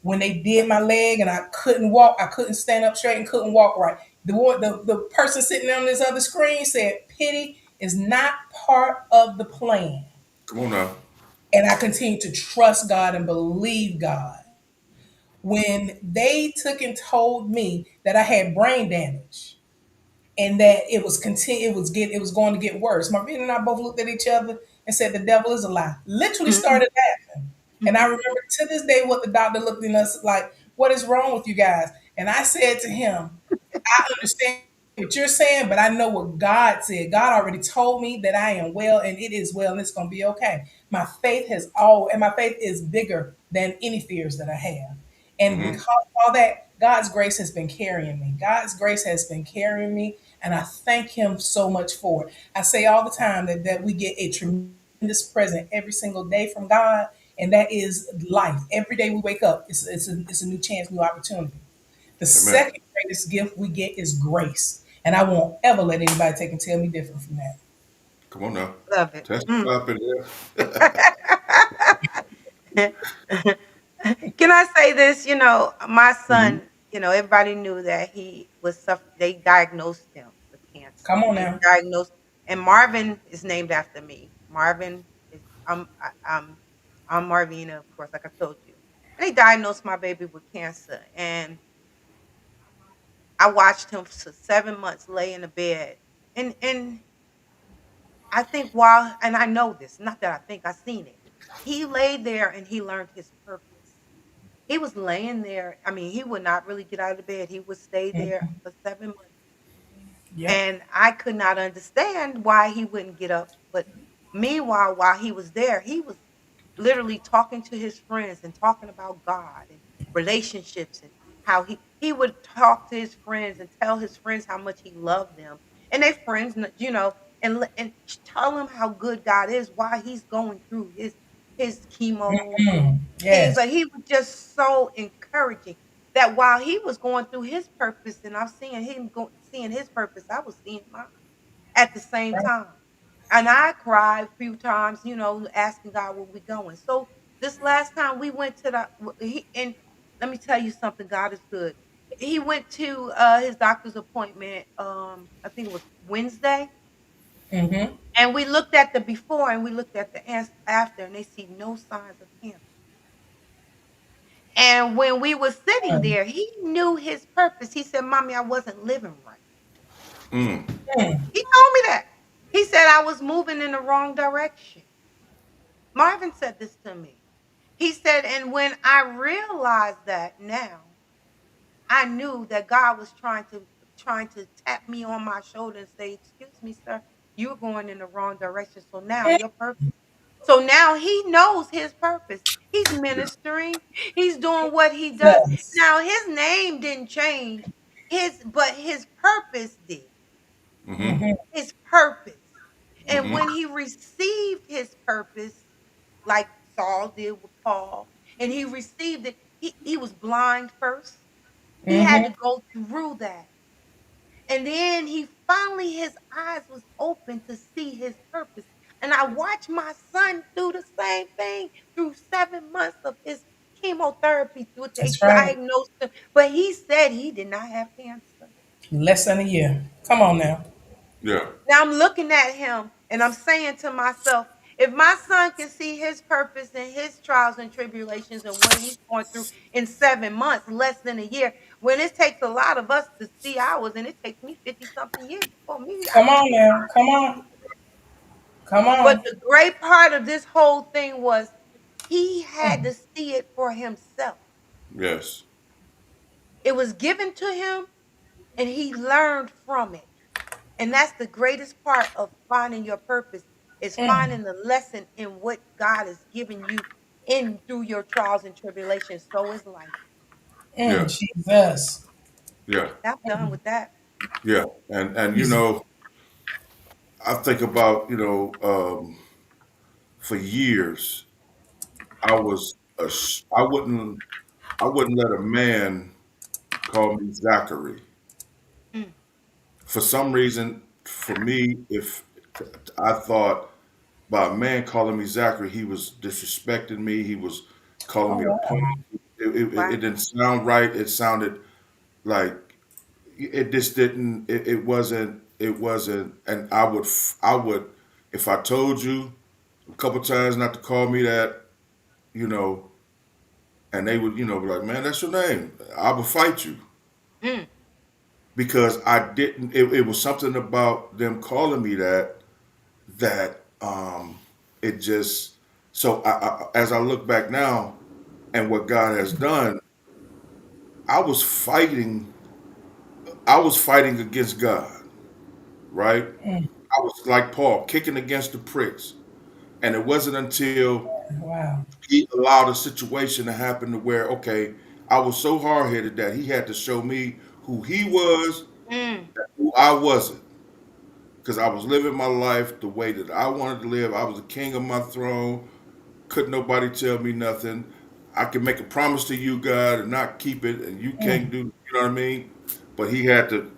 When they did my leg and I couldn't walk, I couldn't stand up straight and couldn't walk right. The person sitting on this other screen said, "Pity is not part of the plan." Come on now. And I continued to trust God and believe God. When they took and told me that I had brain damage and that it was going to get worse, Marvina and I both looked at each other and said, "The devil is a lie." Literally Mm. started laughing. And I Mhm. remember to this day what the doctor looked at us like, what is wrong with you guys? And I said to him, I understand what you're saying, but I know what God said. God already told me that I am well and it is well and it's going to be okay. My faith has all, and my faith is bigger than any fears that I have. And Mm-hmm. because of all that, God's grace has been carrying me. God's grace has been carrying me. And I thank him so much for it. I say all the time that we get a tremendous present every single day from God. And that is life. Every day we wake up, it's a new chance, new opportunity. The Amen. second greatest gift we get is grace. And I won't ever let anybody take and tell me different from that. Come on now. Love it. Testify up in here. Can I say this? My Mm-hmm. son, everybody knew that he was they diagnosed him with cancer. Come on They now. diagnosed, and Marvin is named after me. Marvin is, I'm Marvina, of course, like I told you. And they diagnosed my baby with cancer. And I watched him for 7 months lay in the bed. And I think and I know this, not that I think, I seen it. He laid there and he learned his purpose. He was laying there. I mean, he would not really get out of the bed. He would stay there Mhm. for 7 months. Yep. And I could not understand why he wouldn't get up. But meanwhile, while he was there, he was literally talking to his friends and talking about God and relationships and how he would talk to his friends and tell his friends how much he loved them. And their friends, and tell them how good God is while he's going through his chemo and things. Yes. Like, he was just so encouraging that while he was going through his purpose and I'm seeing seeing his purpose, I was seeing mine at the same Right. time. And I cried a few times, asking God where we going. So this last time we went to and let me tell you something, God is good. He went to his doctor's appointment, I think it was Wednesday, Mm-hmm. and we looked at the before and we looked at the after, and they see no signs of cancer. And when we were sitting there, he knew his purpose. He said, "Mommy, I wasn't living right." Mm. Mm. He told me that. He said I was moving in the wrong direction. Marvin said this to me. He said, and when I realized that now, I knew that God was trying to tap me on my shoulder and say, "Excuse me, sir, you're going in the wrong direction. So now your purpose." So now he knows his purpose. He's Yeah. ministering. He's doing what he does. Jesus. Now his name didn't change, but his purpose did. Mm-hmm. Mm-hmm. His purpose. And Mm-hmm. when he received his purpose, like Saul did with Paul, and he received it, he was blind first. He had Mm-hmm. to go through that. And then he finally, his eyes was open to see his purpose. And I watched my son do the same thing through 7 months of his chemotherapy. Through they That's right. diagnosed him, but he said he did not have cancer. Less than a year. Come on now. Yeah. Now I'm looking at him and I'm saying to myself, if my son can see his purpose and his trials and tribulations and what he's going through in 7 months, less than a year, when it takes a lot of us to see ours, and it takes me 50 something years before me, I Come can on see now. mine. Come on. Come But on. the great part of this whole thing was he had Mm. to see it for himself. Yes. It was given to him and he learned from it. And that's the greatest part of finding your purpose, is Mm. finding the lesson in what God has given you in through your trials and tribulations. So is life. Mm. Yeah. Jesus. Yeah. I'm done with that. Yeah. And Jesus. I think about, for years I was I wouldn't let a man call me Zachary. Mm, For some reason, for me, if I thought by a man calling me Zachary, he was disrespecting me. He was calling Oh me a punk. wow. It right. didn't sound right. It sounded like it just didn't. It wasn't. And I would, if I told you a couple times not to call me that, you know, and they would, be like, man, that's your name. I would fight you Mm, because I didn't. It was something about them calling me that it just So as I look back now and what God has done, I was fighting. I was fighting against God, right? Mm. I was like Paul, kicking against the pricks. And it wasn't until Wow. he allowed a situation to happen to where, okay, I was so hard headed that he had to show me who he was, Mm. who I wasn't. Because I was living my life the way that I wanted to live. I was the king of my throne. Couldn't nobody tell me nothing. I can make a promise to you, God, and not keep it, and you can't Mm. do, you know what I mean? But he had to,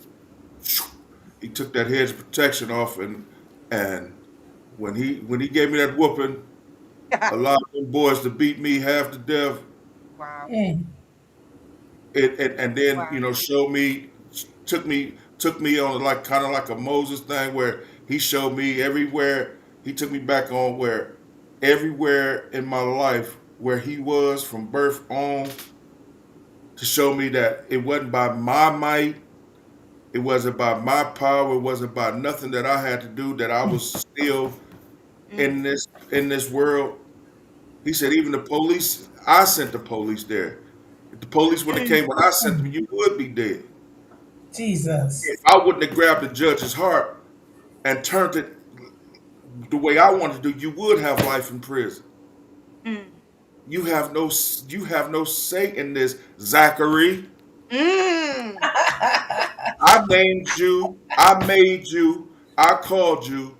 he took that hedge of protection off, and when he gave me that whooping, allowed them boys to beat me half to death, Wow. Mm. and then Wow. showed me, took me on like kind of like a Moses thing where he showed me everywhere. He took me back on where everywhere in my life where he was from birth on to show me that it wasn't by my might, it wasn't by my power, it wasn't by nothing that I had to do that I was still Mm. in this world. He said even the police, I sent the police there. If the police would have Mm. came when I sent them, Mm. you would be dead. Jesus. If I wouldn't have grabbed the judge's heart and turned it the way I wanted to do, you would have life in prison. Mm. You have no say in this, Zachary. Mm. I named you, I made you, I called you.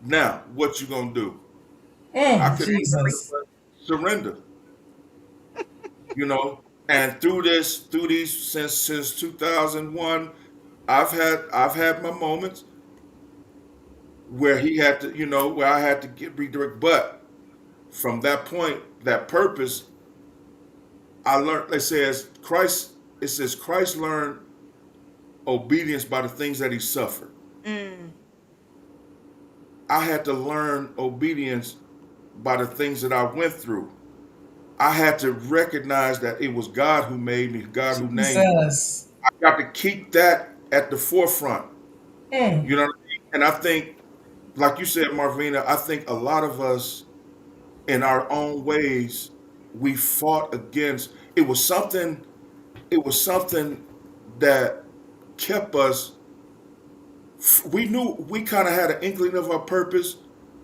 Now, what you gonna do? I Mm. couldn't do nothing Jesus. but surrender, you know. And through these since 2001, I've had my moments where he had to, where I had to get redirect. But from that point, that purpose, I learned. It says Christ learned obedience by the things that he suffered. Mm. I had to learn obedience by the things that I went through. I had to recognize that it was God who made me, God who named me. Jesus. I got to keep that at the forefront. Mm. You know what I mean? And I think, like you said, Marvina, I think a lot of us in our own ways, we fought against it was something that kept us. We knew we kind of had an inkling of our purpose.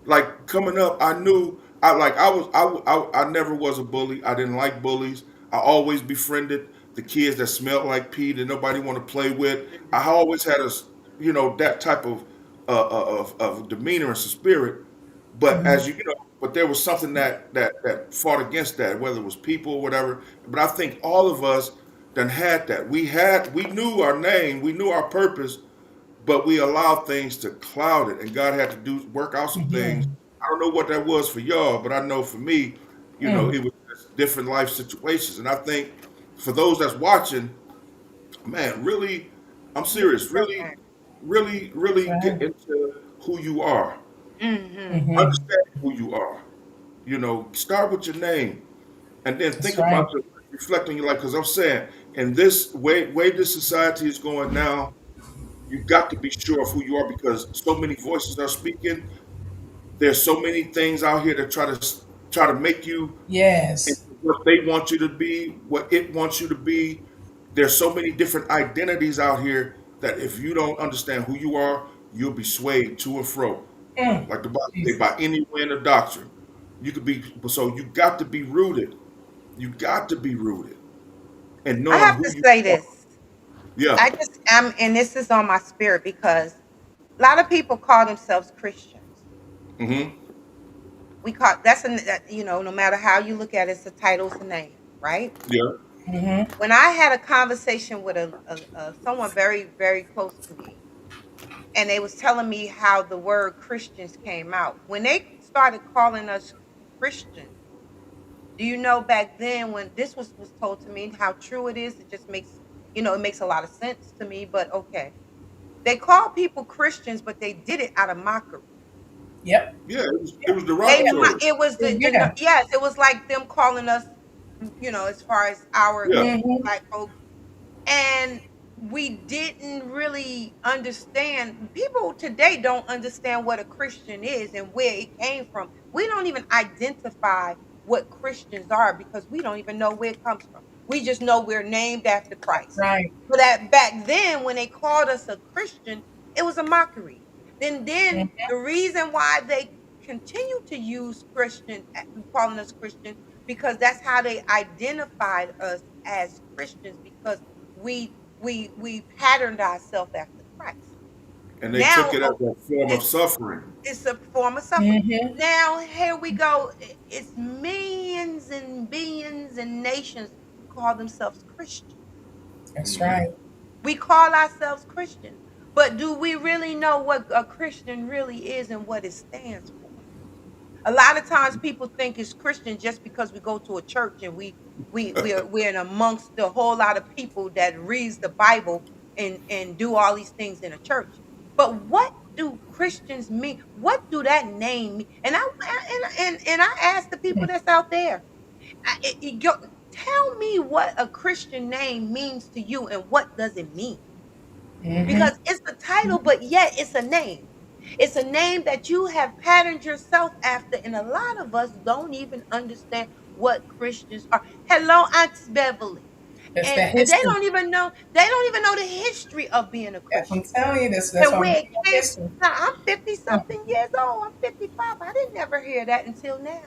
Like coming up, I knew I never was a bully. I didn't like bullies. I always befriended the kids that smelled like pee that nobody want to play with. I always had that type of demeanor and spirit. But Mm. but there was something that fought against that, whether it was people or whatever. But I think all of us done had that. We knew our name, we knew our purpose, but we allowed things to cloud it, and God had to work out some things. Mhm. I don't know what that was for y'all, but I know for me, Mm. it was just different life situations. And I think for those that's watching, man, really, I'm You serious. said Really, that. really, That's really get right. into who you are. Mm-hmm. Mhm. Understand who you are. Start with your name, and then That's think right. about reflect on your life. Because I'm saying, in this way this society is going now, you got to be sure of who you are because so many voices are speaking. There's so many things out here that try to make you into Yes. what they want you to be, what it wants you to be. There's so many different identities out here that if you don't understand who you are, you'll be swayed to and fro. Mm. Like the Bible say, Jesus. by any wind of doctrine. You could be so you got to be rooted. You got to be rooted and I knowing have who to you say are. this. Yeah. I just am, and this is on my spirit because a lot of people call themselves Christians. Mm-hmm. We call no matter how you look at it, it's a title, it's a name, right? Yeah. Mhm. When I had a conversation with someone very, very close to me, and they was telling me how the word Christians came out. When they started calling us Christians, do you know back then when this was told to me how true it is? It just makes it makes a lot of sense to me. But okay, they call people Christians, but they did it out of mockery. Yep. Yeah. It was Yep. derogatory. It was Yeah. yes, it was like them calling us, as far as our Yeah. Mhm. black folks, and we didn't really understand. People today don't understand what a Christian is and where it came from. we don't even identify what Christians are because we don't even know where it comes from. We just know we're named after Christ. Right. But that back then, when they called us a Christian, it was a mockery. Then Mhm. the reason why they continue to use Christian, calling us Christian, because that's how they identified us as Christians because we patterned ourselves after Christ. And they took Now, it as a form of it's suffering. it's a form of suffering. Mhm. Now here we go. It's millions and billions and nations call themselves Christian. That's Hmm. right. We call ourselves Christians, but do we really know what a Christian really is and what it stands for? A lot of times people think it's Christian just because we go to a church and we're in amongst a whole lot of people that reads the Bible and do all these things in a church. But what do Christians mean? What do that name mean? And I ask the people that's out there, tell me what a Christian name means to you and what does it mean? Mhm. Because it's a title, but yet it's a name. It's a name that you have patterned yourself after, and a lot of us don't even understand what Christians are. Hello, Aunt Beverly. That's And that they history. don't even know the history of being a That's what I'm Christian telling you. That's and why I'm where big it on came. history. Now I'm 50 Mm. something years old. I'm 55. I didn't never hear that until now.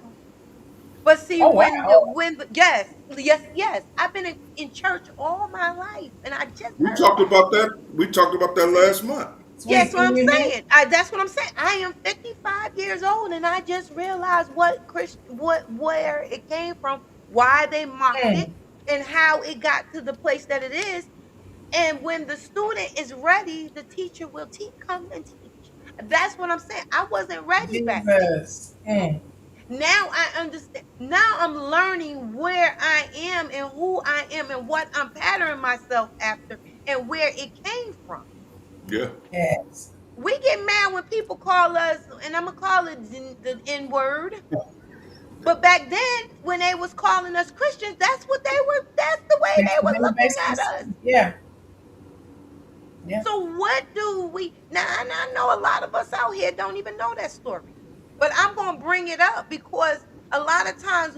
But see, Oh wow. yes, I've been in church all my life, and I just We heard talked that. about that. We talked about that last month. Yes, Sweet. what I'm Mhm. saying. That's what I'm saying. I am 55 years old, and I just realized where it came from, why they mocked it, Mm. and how it got to the place that it is. And when the student is ready, the teacher will come and teach. That's what I'm saying. I wasn't ready back then. Jesus. Mm. Now I understand. Now I'm learning where I am and who I am and what I'm patterning myself after and where it came from. Yeah. Yes. We get mad when people call us, and I'm gonna call it the N word. But back then, when they was calling us Christians, that's what they were. That's the way That's they what were they were looking at basically. us. Yeah. Yeah. So what do we now? And I know a lot of us out here don't even know that story, but I'm gonna bring it up because a lot of times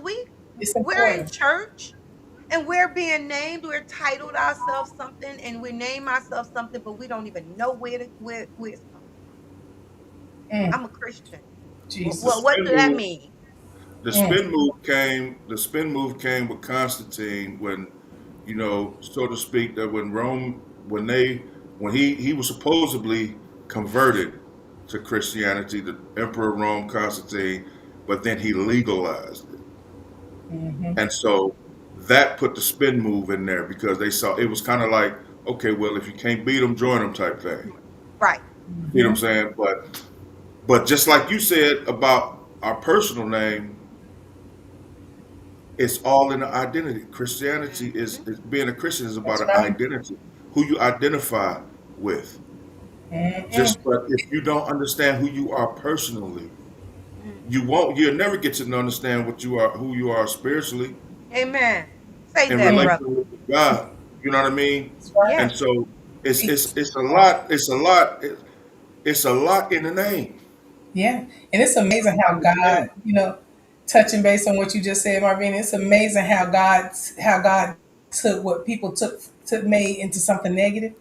It's we're in important. church and we're being named, we're titled ourselves something, and we name ourselves something, but we don't even know where it's coming Mm. from. I'm a Christian. The Jesus. What spin do that move. mean? The Mm. spin move came. The spin move came with Constantine when, so to speak, that when Rome, when he was supposedly converted to Christianity, the Emperor of Rome, Constantine, but then he legalized it, Mhm. and so that put the spin move in there because they saw it was kind of like, okay, well, if you can't beat them, join them type thing. Right. You know what I'm Mhm. saying? But just like you said about our personal name, it's all in the identity. Christianity Mhm. is being a Christian is about That's an right. identity, who you identify with. Mm-mm. Just but if you don't understand who you are personally, Mhm. you'll never get to understand what you are, who you are spiritually Amen. Say in that, Mm. brother. relation with God. You know what I mean? That's right. And Yes. so it's It- it's it's a lot. It's a lot in the name. yeah. And it's amazing how In the God, name. touching base on what you just said, Marvin, it's amazing how God took what people took made into something negative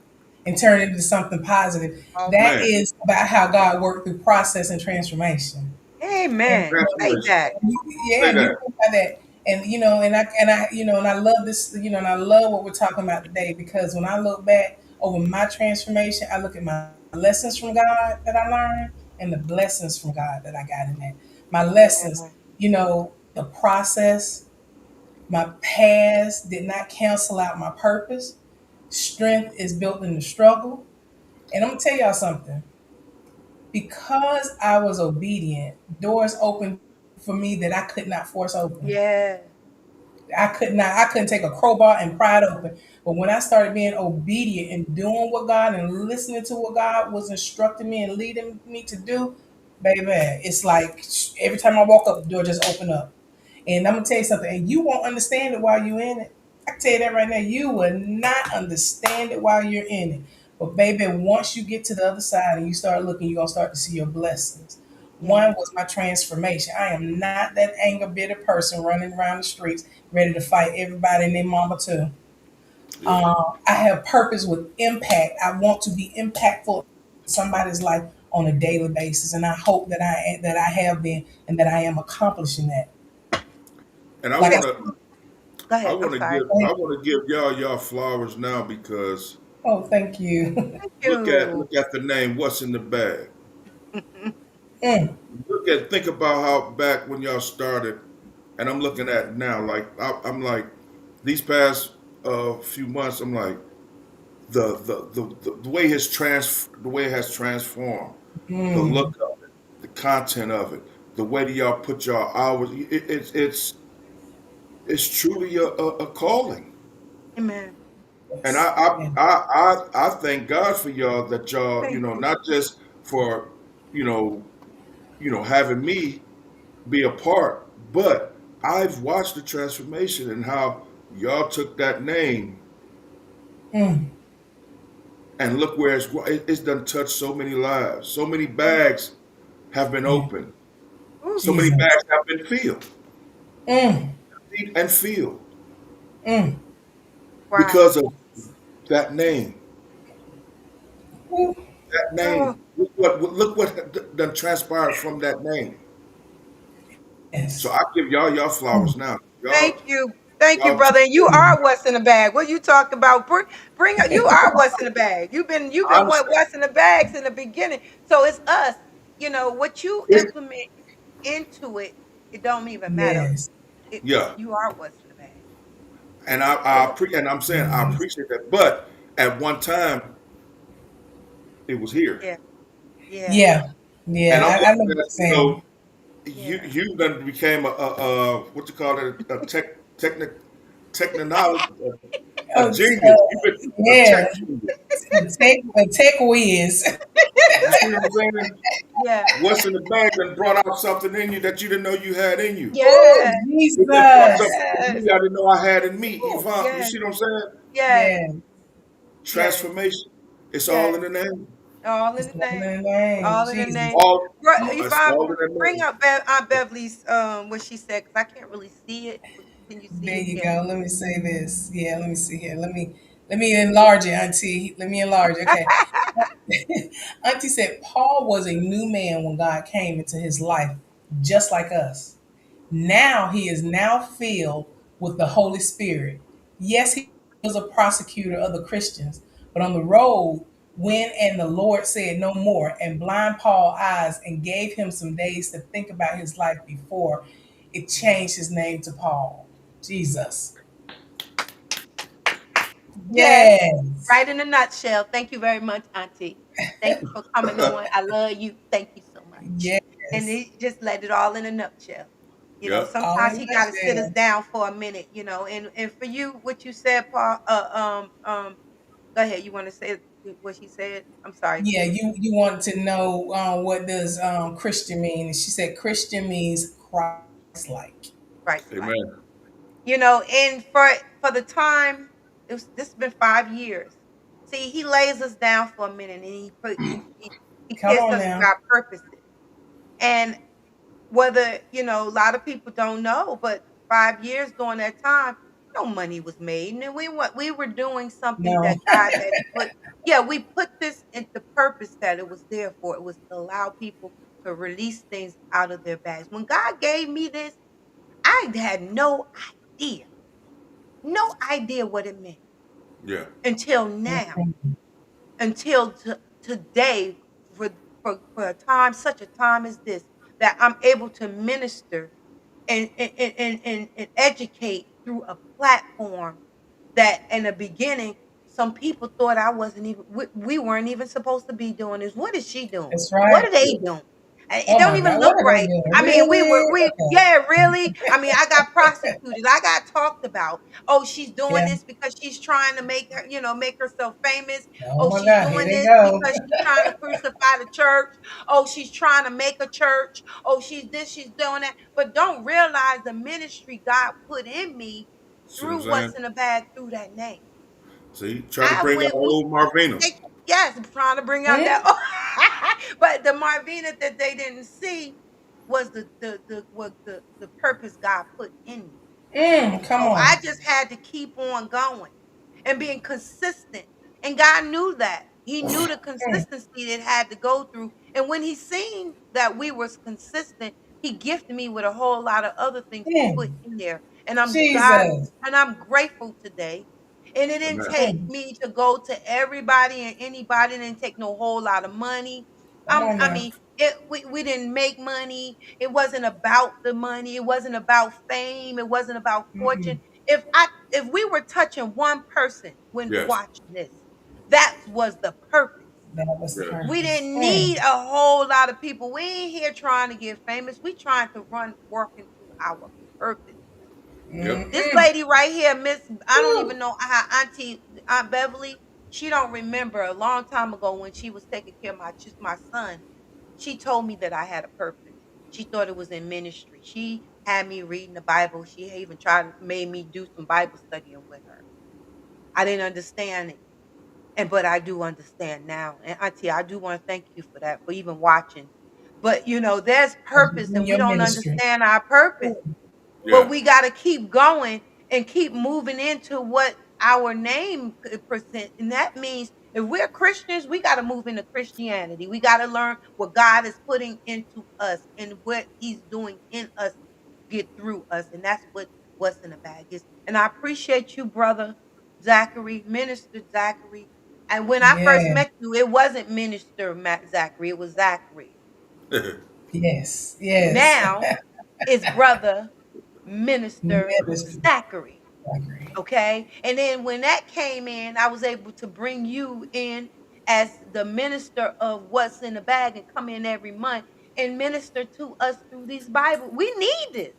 and turned it into something positive. All That right. Man, is about how God worked through process and transformation. And Amen. Say transformation. that. yeah, Say and you that. think about that. And and I love this, and I love what we're talking about today because when I look back over my transformation, I look at my lessons from God that I learned and the blessings from God that I got in that. My lessons, Yeah. the process, my past did not cancel out my purpose. Strength is built in the struggle. And I'm gonna tell y'all something. Because I was obedient, doors opened for me that I could not force open. Yeah. I couldn't take a crowbar and pry it open. But when I started being obedient and doing what God and listening to what God was instructing me and leading me to do, baby, it's like every time I walk up, the door just opened up. And I'm gonna tell you something, and you won't understand it while you're in it. I can tell you that right now. You will not understand it while you're in it. But baby, once you get to the other side and you start looking, you're gonna start to see your blessings. Yeah. One was my transformation. I am not that anger bitter person running around the streets ready to fight everybody and their mama too. Yeah. I have purpose with impact. I want to be impactful in somebody's life on a daily basis, and I hope that I have been and that I am accomplishing that. And I Like I You want said, to go I ahead. I'm want to sorry. give I want to give y'all flowers now because oh, thank you. Thank look at you. look at the name. What's in the bag? Mm, Think about how back when y'all started, and I'm looking at now. Like I'm like these past few months. I'm like the way the way it has transformed, the look mm, of it, the content of it, the way that y'all put y'all hours. It's truly a calling. Amen. And yes. Yeah. I thank God for y'all that y'all, Thank you. not just for, you know, having me be a part, but I've watched the transformation and how y'all took that name Mm, and look where it's done touched so many lives. So many bags have been yeah. opened. Ooh, So many Jesus. bags have been filled Mm, and filled mm. wow. because of that name. Ooh, That Oh, name. Look what done transpired from that name. So yes. I give y'all Mm, flowers now. thank you. Thank you, Y'all brother. And you mm. are what's in the bag. What you talk about? Bring you are what's in the bag. You've been I understand. what's in the bags in the beginning. So it's us. What you implement into it, it don't even matter. Yes. It's Yeah, you are what's in the bag. and So and I'm saying I Yes. appreciate that. But at one time, it was here, yeah, yeah, Yeah. and I'm Yeah. I know looking what you're at saying. yeah. you done became a what you call it a technology a Oh, genius. You've been a yeah. tech genius. A tech whiz. You see what I'm saying? Yeah. What's in the bag that brought out something in you that you didn't know you had in you. Ooh, Yes. It done brought Jesus. something in Yes. me I didn't know I had in me. Ooh, Yvonne, you Yes. see what I'm saying? Yes. yeah. Yes. Transformation. It's all Yes. in the name. All in It's the all in name. the name. All in the Jesus. name. All it's Yvonne, all in the bring name. up Aunt Beverly's what she said because I can't really see it. Can you see There it? you Yeah. go. Let me say this. Yeah, let me see here. Let me enlarge it, Auntie. Let me enlarge it. Okay. Auntie said Paul was a new man when God came into his life, just like us. Now he is now filled with the Holy Spirit. Yes, he was a prosecutor of the Christians, but on the road, when and the Lord said no more and blind Paul eyes and gave him some days to think about his life before it changed his name to Paul. Jesus. Yes. Yes. Right in a nutshell. Thank you very much, Auntie. Thank you for coming on. I love you. Thank you so much. And Yes. he just let it all in a nutshell. Yep. All Sometimes in a he got to sit us nutshell. down for a minute, and for you, what you said, Paul, go ahead. You want to say what she said? I'm sorry. Yeah, you wanted to know what does Christian mean? And she said Christian means Christ-like. Christ like. Amen. And for the time, this has been 5 years. See, he lays us down for a minute and he Come gives on us now. what our purpose is. And whether, a lot of people don't know, but 5 years during that time, no money was made. And we were doing something No. that God had put, yeah, we put this into purpose that it was there for. It was to allow people to release things out of their bags. When God gave me this, I had idea, no idea what it meant Yeah. until now, Mm-mm. until today, for a time, such a time as this, that I'm able to minister and educate through a platform that in the beginning some people thought I wasn't even we weren't even supposed to be doing this. What is she doing? That's What right. are they doing? It Oh don't my even God. look What are they right. doing? I mean, Really? we Okay. yeah, really. I mean, I got prosecuted. I got talked about. Oh, she's doing Yeah. this because she's trying to make herself famous. Oh Oh, my she's God. Here doing they this go. because she's trying to crucify the church. Oh, she's trying to make a church. Oh, she's this, she's doing that. But don't realize the ministry God put in me See what I'm through saying? what's in the bag through that name. See, try to I bring out went, old Marvina. yes, I'm trying to bring out Hmm? that. But the Marvina that they didn't see was the purpose God put in me. Come So on. I just had to keep on going and being consistent. And God knew that. He knew the Mm, consistency that had to go through. And when he seen that we was consistent, he gifted me with a whole lot of other things to put mm. in there. And I'm God Jesus. and I'm grateful today. And it didn't Amen. take Mm. me to go to everybody and anybody. It didn't take no whole lot of money. Come on I now. mean, we didn't make money. It wasn't about the money. It wasn't about fame. It wasn't about fortune. Mm-mm. If we were touching one person when Yes. watching this, that was the purpose. That was the Yes. We purpose. didn't Mm, need a whole lot of people. We ain't here trying to get famous. We trying to work into our purpose. Yep. This mm-mm. lady right here, Miss, I don't Woo. even know how Aunt Beverly, she don't remember a long time ago when she was taking care of my son. She told me that I had a purpose. She thought it was in ministry. She had me reading the Bible. She even tried to made me do some Bible studying with her. I didn't understand it. And but I do understand now. And Auntie, I do want to thank you for that, for even watching. But there's Because you're purpose in and we your don't ministry. understand our purpose. Mm, But Yeah. we got to keep going and keep moving into what our name could present. And that means if we're Christians, we got to move into Christianity. We got to learn what God is putting into us and what he's doing in us get through us. And that's what's in the bag is. And I appreciate you, brother Zachary, Minister Zachary. And when I first yeah. met you, it wasn't Minister Matt Zachary, it was Zachary. Yes. Yes. Now it's brother Minister Ministry. Zachary. I agree. Okay. And then when that came in, I was able to bring you in as the minister of what's in the bag and come in every month and minister to us through these Bible. We need this.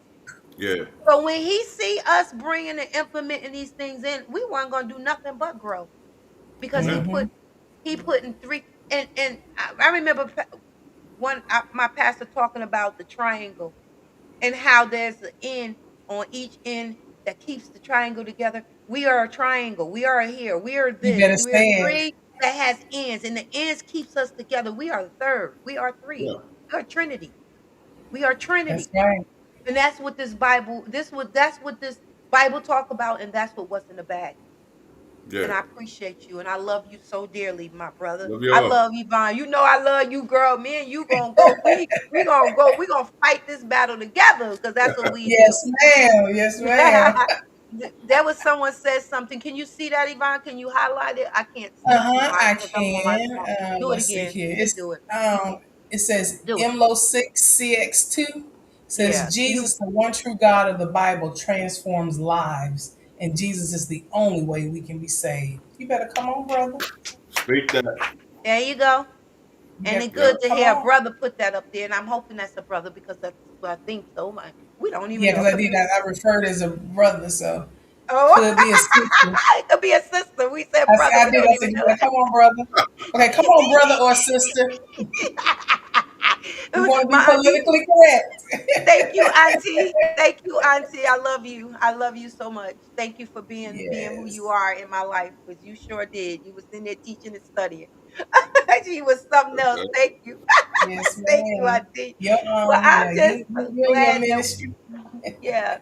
Yeah. So when he see us bringing and implementing these things in, we weren't going to do nothing but grow because Amen. Mm-hmm. he put in three. And I remember my pastor talking about the triangle and how there's an end on each end that keeps the triangle together. We are a triangle. We are a here. We are You this. better We are stand. three that has ends, and the ends keeps us together. We are the third. We are three. Yeah. We are Trinity. We are That's Trinity, right. and that's what this Bible. That's what this Bible talk about, and that's what's in the bag. Yeah. And I appreciate you, and I love you so dearly, my brother. Love I y'all. love Yvonne. You know I love you, girl. Me and you gonna go. We gonna go. We gonna fight this battle together because that's what we do. Yes, ma'am. Yes, ma'am. There was someone said something. Can you see that, Yvonne? Can you highlight it? I can't see through Uh-huh, mine I because I'm on my can. phone. Do it Let's see again. here. Do it. It says Do it. MLO6CX2 Yeah. says You. Jesus, the one true God of the Bible, transforms lives, and Jesus is the only way we can be saved. You better come on, brother. Speak that. There you go. You And better it's Yeah. good to come hear a on. brother put that up there. And I'm hoping that's a brother because that's what I think so much. We don't even Yeah, know. because It I could did. be. I referred as a brother, so Oh, could be a sister. it could be a sister. We said I said, brother. I We did. don't I even said, you know better come on, brother. Okay, come on, brother or sister. We want to be My auntie. politically correct. Thank you, auntie. Thank you, auntie. I love you. I love you so much. Thank you for being who you Yes. are in my life because you sure did. You was in there teaching and studying. She was something else. Okay. Thank you. Yes, Thank you, ma'am. auntie. Your Well, I'm yeah, just you and your glad that ministry. yeah.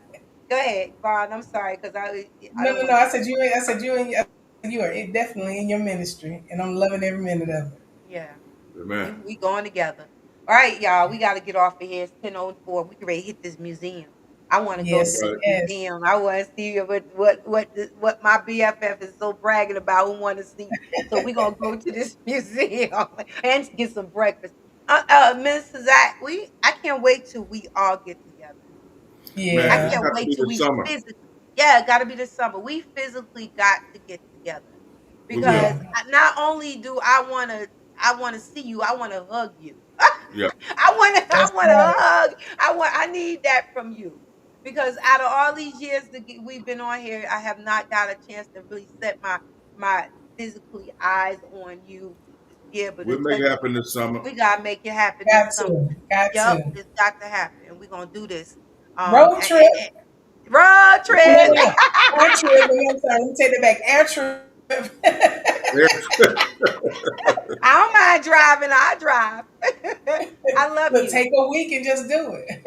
Go ahead, Vaughn. I'm sorry because I No, don't no, want no. to. I said you and you are definitely in your ministry, and I'm loving every minute of it. Yeah. Amen. We going together. All right, y'all. We got to get off of here. It's 10:04. We can ready to hit this museum. I want to go to Yes, this Right. yes, museum. I want to see what my BFF is so bragging about. Who want to see? So we gonna go to this museum and get some breakfast. Mr. Zach, I can't wait till we all get together. Man, I it's yeah, can't got to wait be till this we summer. physically. Yeah, it got to be this summer. We physically got to get together We because will. yeah. not only do I want to see you, I want to hug you. Yeah. That's I want to right. hug. I need that from you. Because out of all these years that we've been on here, I have not got a chance to really set my physically eyes on you to be able to We'll make touch it you. happen this summer. We gotta make it happen this Got summer. to, got Yup, to. it's got to happen, and we're gonna do this. Road trip. Road No, no, trip. no. Air trip. I'm sorry. Let me take that back. Air trip. I don't mind driving. I drive. I love Look, you. take a week and just do it.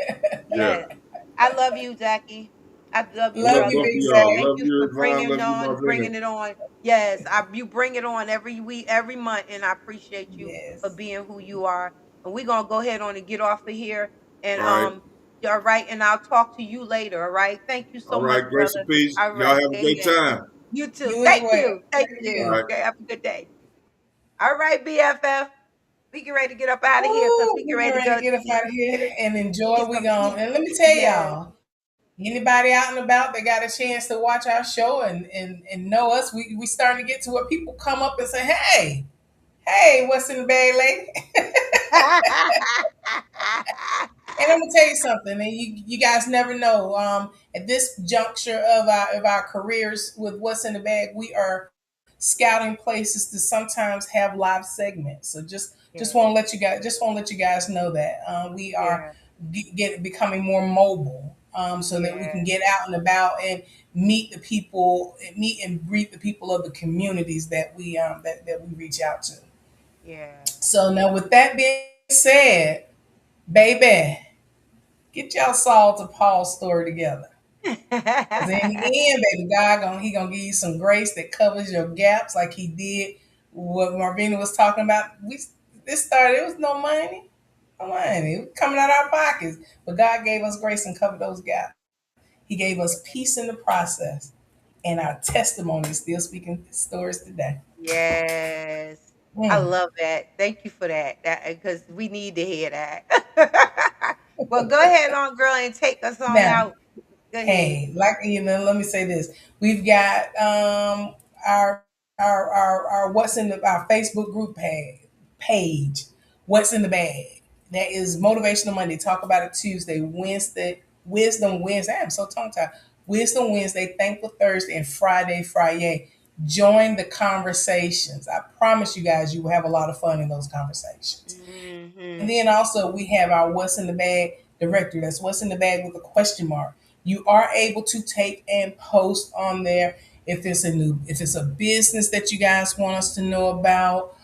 Yeah. Yes. I love you, Jackie. I love you, Love Love you, both brother. of Big y'all. Zach. Thank Love you for you, Ron. bringing Love you, bringing Marvina. it on. Yes, you bring it on every week, every month, and I appreciate you for Yes. being who you are. And we're gonna go ahead on and get off of here. And All right. you're all right. And I'll talk to you later. All right. Thank you so All much, right. Grace brother. and peace. All Y'all right. have a great Amen. time. You too. You as Thank well. you. Thank Thank All you. you. right. Okay. Have a good day. All right, BFF. We get ready to get up out of here because Woo, we get we ready get to ready go to get up out of here and enjoy. get We some going sleep. and let me tell Yes. y'all, anybody out and about that got a chance to watch our show and know us, we starting to get to where people come up and say, hey, what's in the bag, lady? And I'm gonna tell you something, and you guys never know. At this juncture of our careers with what's in the bag, we are scouting places to sometimes have live segments. So just Yeah. want to let you guys know that we are Yeah. becoming more mobile, so that we Yeah. can get out and about and meet the people, meet and greet the people of the communities that that we reach out to. Yeah. So now, with that being said, baby, get y'all Saul to Paul story together. Cause in the end, baby, he gonna give you some grace that covers your gaps, like he did what Marvina was talking about. This started. It was no money, no money. It was coming out of our pockets, but God gave us grace and covered those gaps. He gave us peace in the process, and our testimony is still speaking stories today. Yes. I Mm. love that. Thank you for that. That because we need to hear that. Well, go ahead on, girl, and take us on Now, out. Go ahead. hey, like let me say this: we've got our our what's in our Facebook group page. What's in the bag? That is Motivational Monday. Talk about it Tuesday, Wednesday, Wisdom Wednesday. I'm so tongue tied. Wisdom Wednesday, Thankful Thursday, and Friday. Join the conversations. I promise you guys, you will have a lot of fun in those conversations. And Hmm. then also we have our What's in the Bag directory. That's What's in the Bag with a question mark. You are able to take and post on there if it's a business that you guys want us to know about.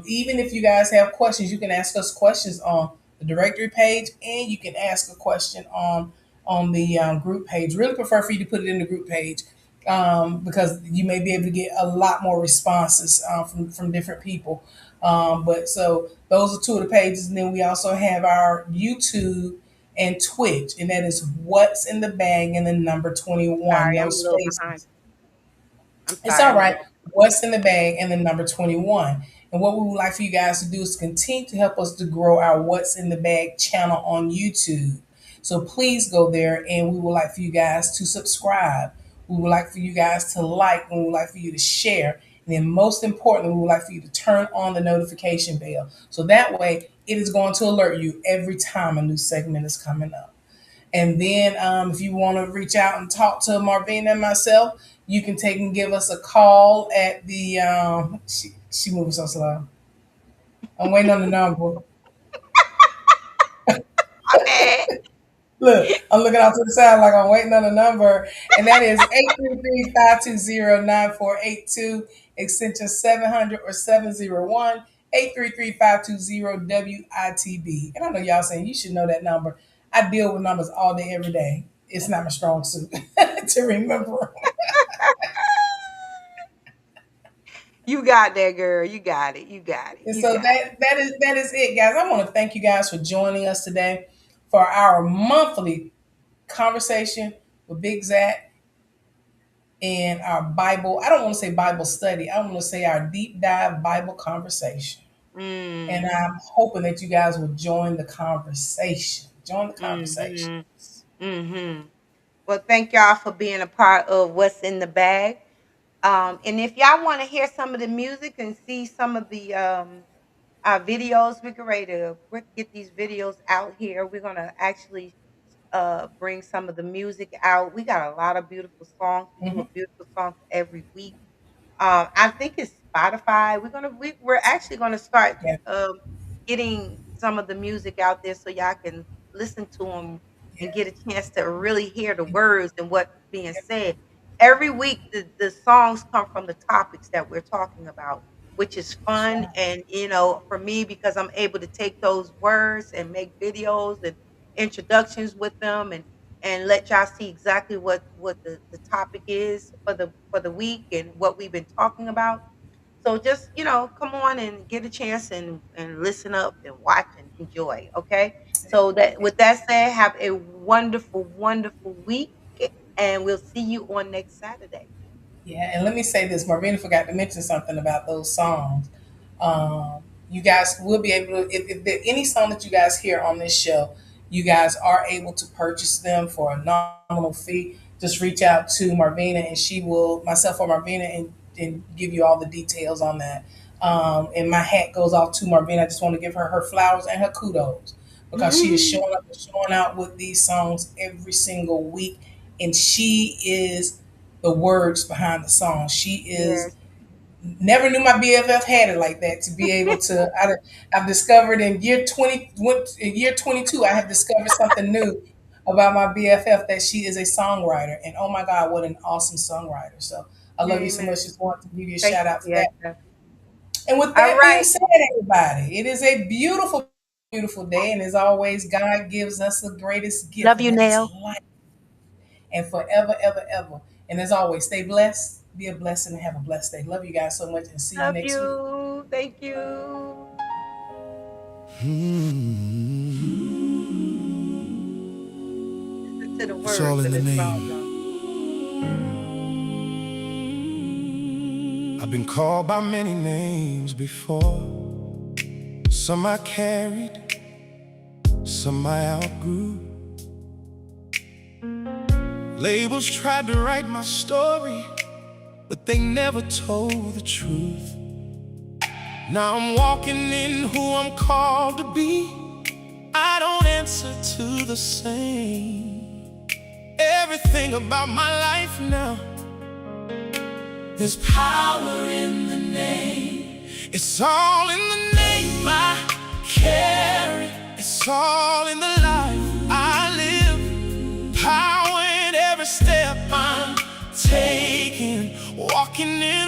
Even if you guys have questions, you can ask us questions on the directory page, and you can ask a question on the group page. Really prefer for you to put it in the group page, because you may be able to get a lot more responses from different people. But so those are two of the pages, and then we also have our YouTube and Twitch, and that is What's in the Bag and the number 21, Sorry, no I'm a little behind. spaces. I'm It's sorry, all I'm a right. little. What's in the bag and the number 21. And what we would like for you guys to do is continue to help us to grow our What's in the Bag channel on YouTube. So please go there, and we would like for you guys to subscribe. We would like for you guys to like, and we would like for you to share. And then most importantly, we would like for you to turn on the notification bell. So that way it is going to alert you every time a new segment is coming up. And then if you want to reach out and talk to Marvina and myself, you can take and give us a call at the she moves so slow. I'm waiting on the number. My bad. Look, I'm looking out to the side like I'm waiting on the number, and that is 833-520-9482, extension 700 or 701, 833-520-WITB. And I know y'all saying you should know that number. I deal with numbers all day, every day. It's not my strong suit to remember. You got that, girl. You got it. You got it. And You so got it. that is it, guys. I want to thank you guys for joining us today for our monthly conversation with Big Zach and our Bible. I don't want to say Bible study. I want to say our deep dive Bible conversation. And Mm. I'm hoping that you guys will join the conversation. Join the conversation. Mhm. Mhm. Well, thank y'all for being a part of What's in the Bag. And if y'all want to hear some of the music and see some of the our videos, we're ready to get these videos out here. We're gonna actually bring some of the music out. We got a lot of beautiful songs. We do a Hmm. beautiful song every week. I think it's Spotify. We're actually gonna start Yeah. getting some of the music out there so y'all can listen to them and Yeah. get a chance to really hear the words and what's being said. every week the songs come from the topics that we're talking about, which is That's fun. right. And for me, because I'm able to take those words and make videos and introductions with them, and let y'all see exactly what the topic is for the week and what we've been talking about. So just, come on and get a chance and listen up and watch and enjoy. Okay. So that with that said, have a wonderful, wonderful week, and we'll see you on next Saturday. Yeah, and let me say this: Marvina forgot to mention something about those songs. You guys will be able to, if there any song that you guys hear on this show, you guys are able to purchase them for a nominal fee. Just reach out to Marvina, and she will, myself or Marvina, and give you all the details on that. And my hat goes off to Marvina. I just want to give her her flowers and her kudos because she is Mhm. showing up and showing out with these songs every single week, and she is the words behind the song. She is Yes. never knew my BFF had it like that to be able to. I've discovered in year 22, I have discovered something new about my BFF, that she is a songwriter, and oh my God, what an awesome songwriter! So I love you so much. Amen. Just want to give you a Thank shout you out for for your that. help. And with All that being right. said, everybody, it is a beautiful, beautiful day, and as always, God gives us the greatest gift, Love and you, that is Nail. life, and forever, ever, ever. And as always, stay blessed, be a blessing, and have a blessed day. Love you guys so much, and see you Love next week. you. Thank you. Listen to the It's words all in of the this song, y'all. name. I've been called by many names before. Some I carried, some I outgrew. Labels tried to write my story, but they never told the truth. Now I'm walking in who I'm called to be. I don't answer to the same. Everything about my life now, there's power in the name. It's all in the name I carry. It's all in the life I live. Power in every step I'm taking. Walking in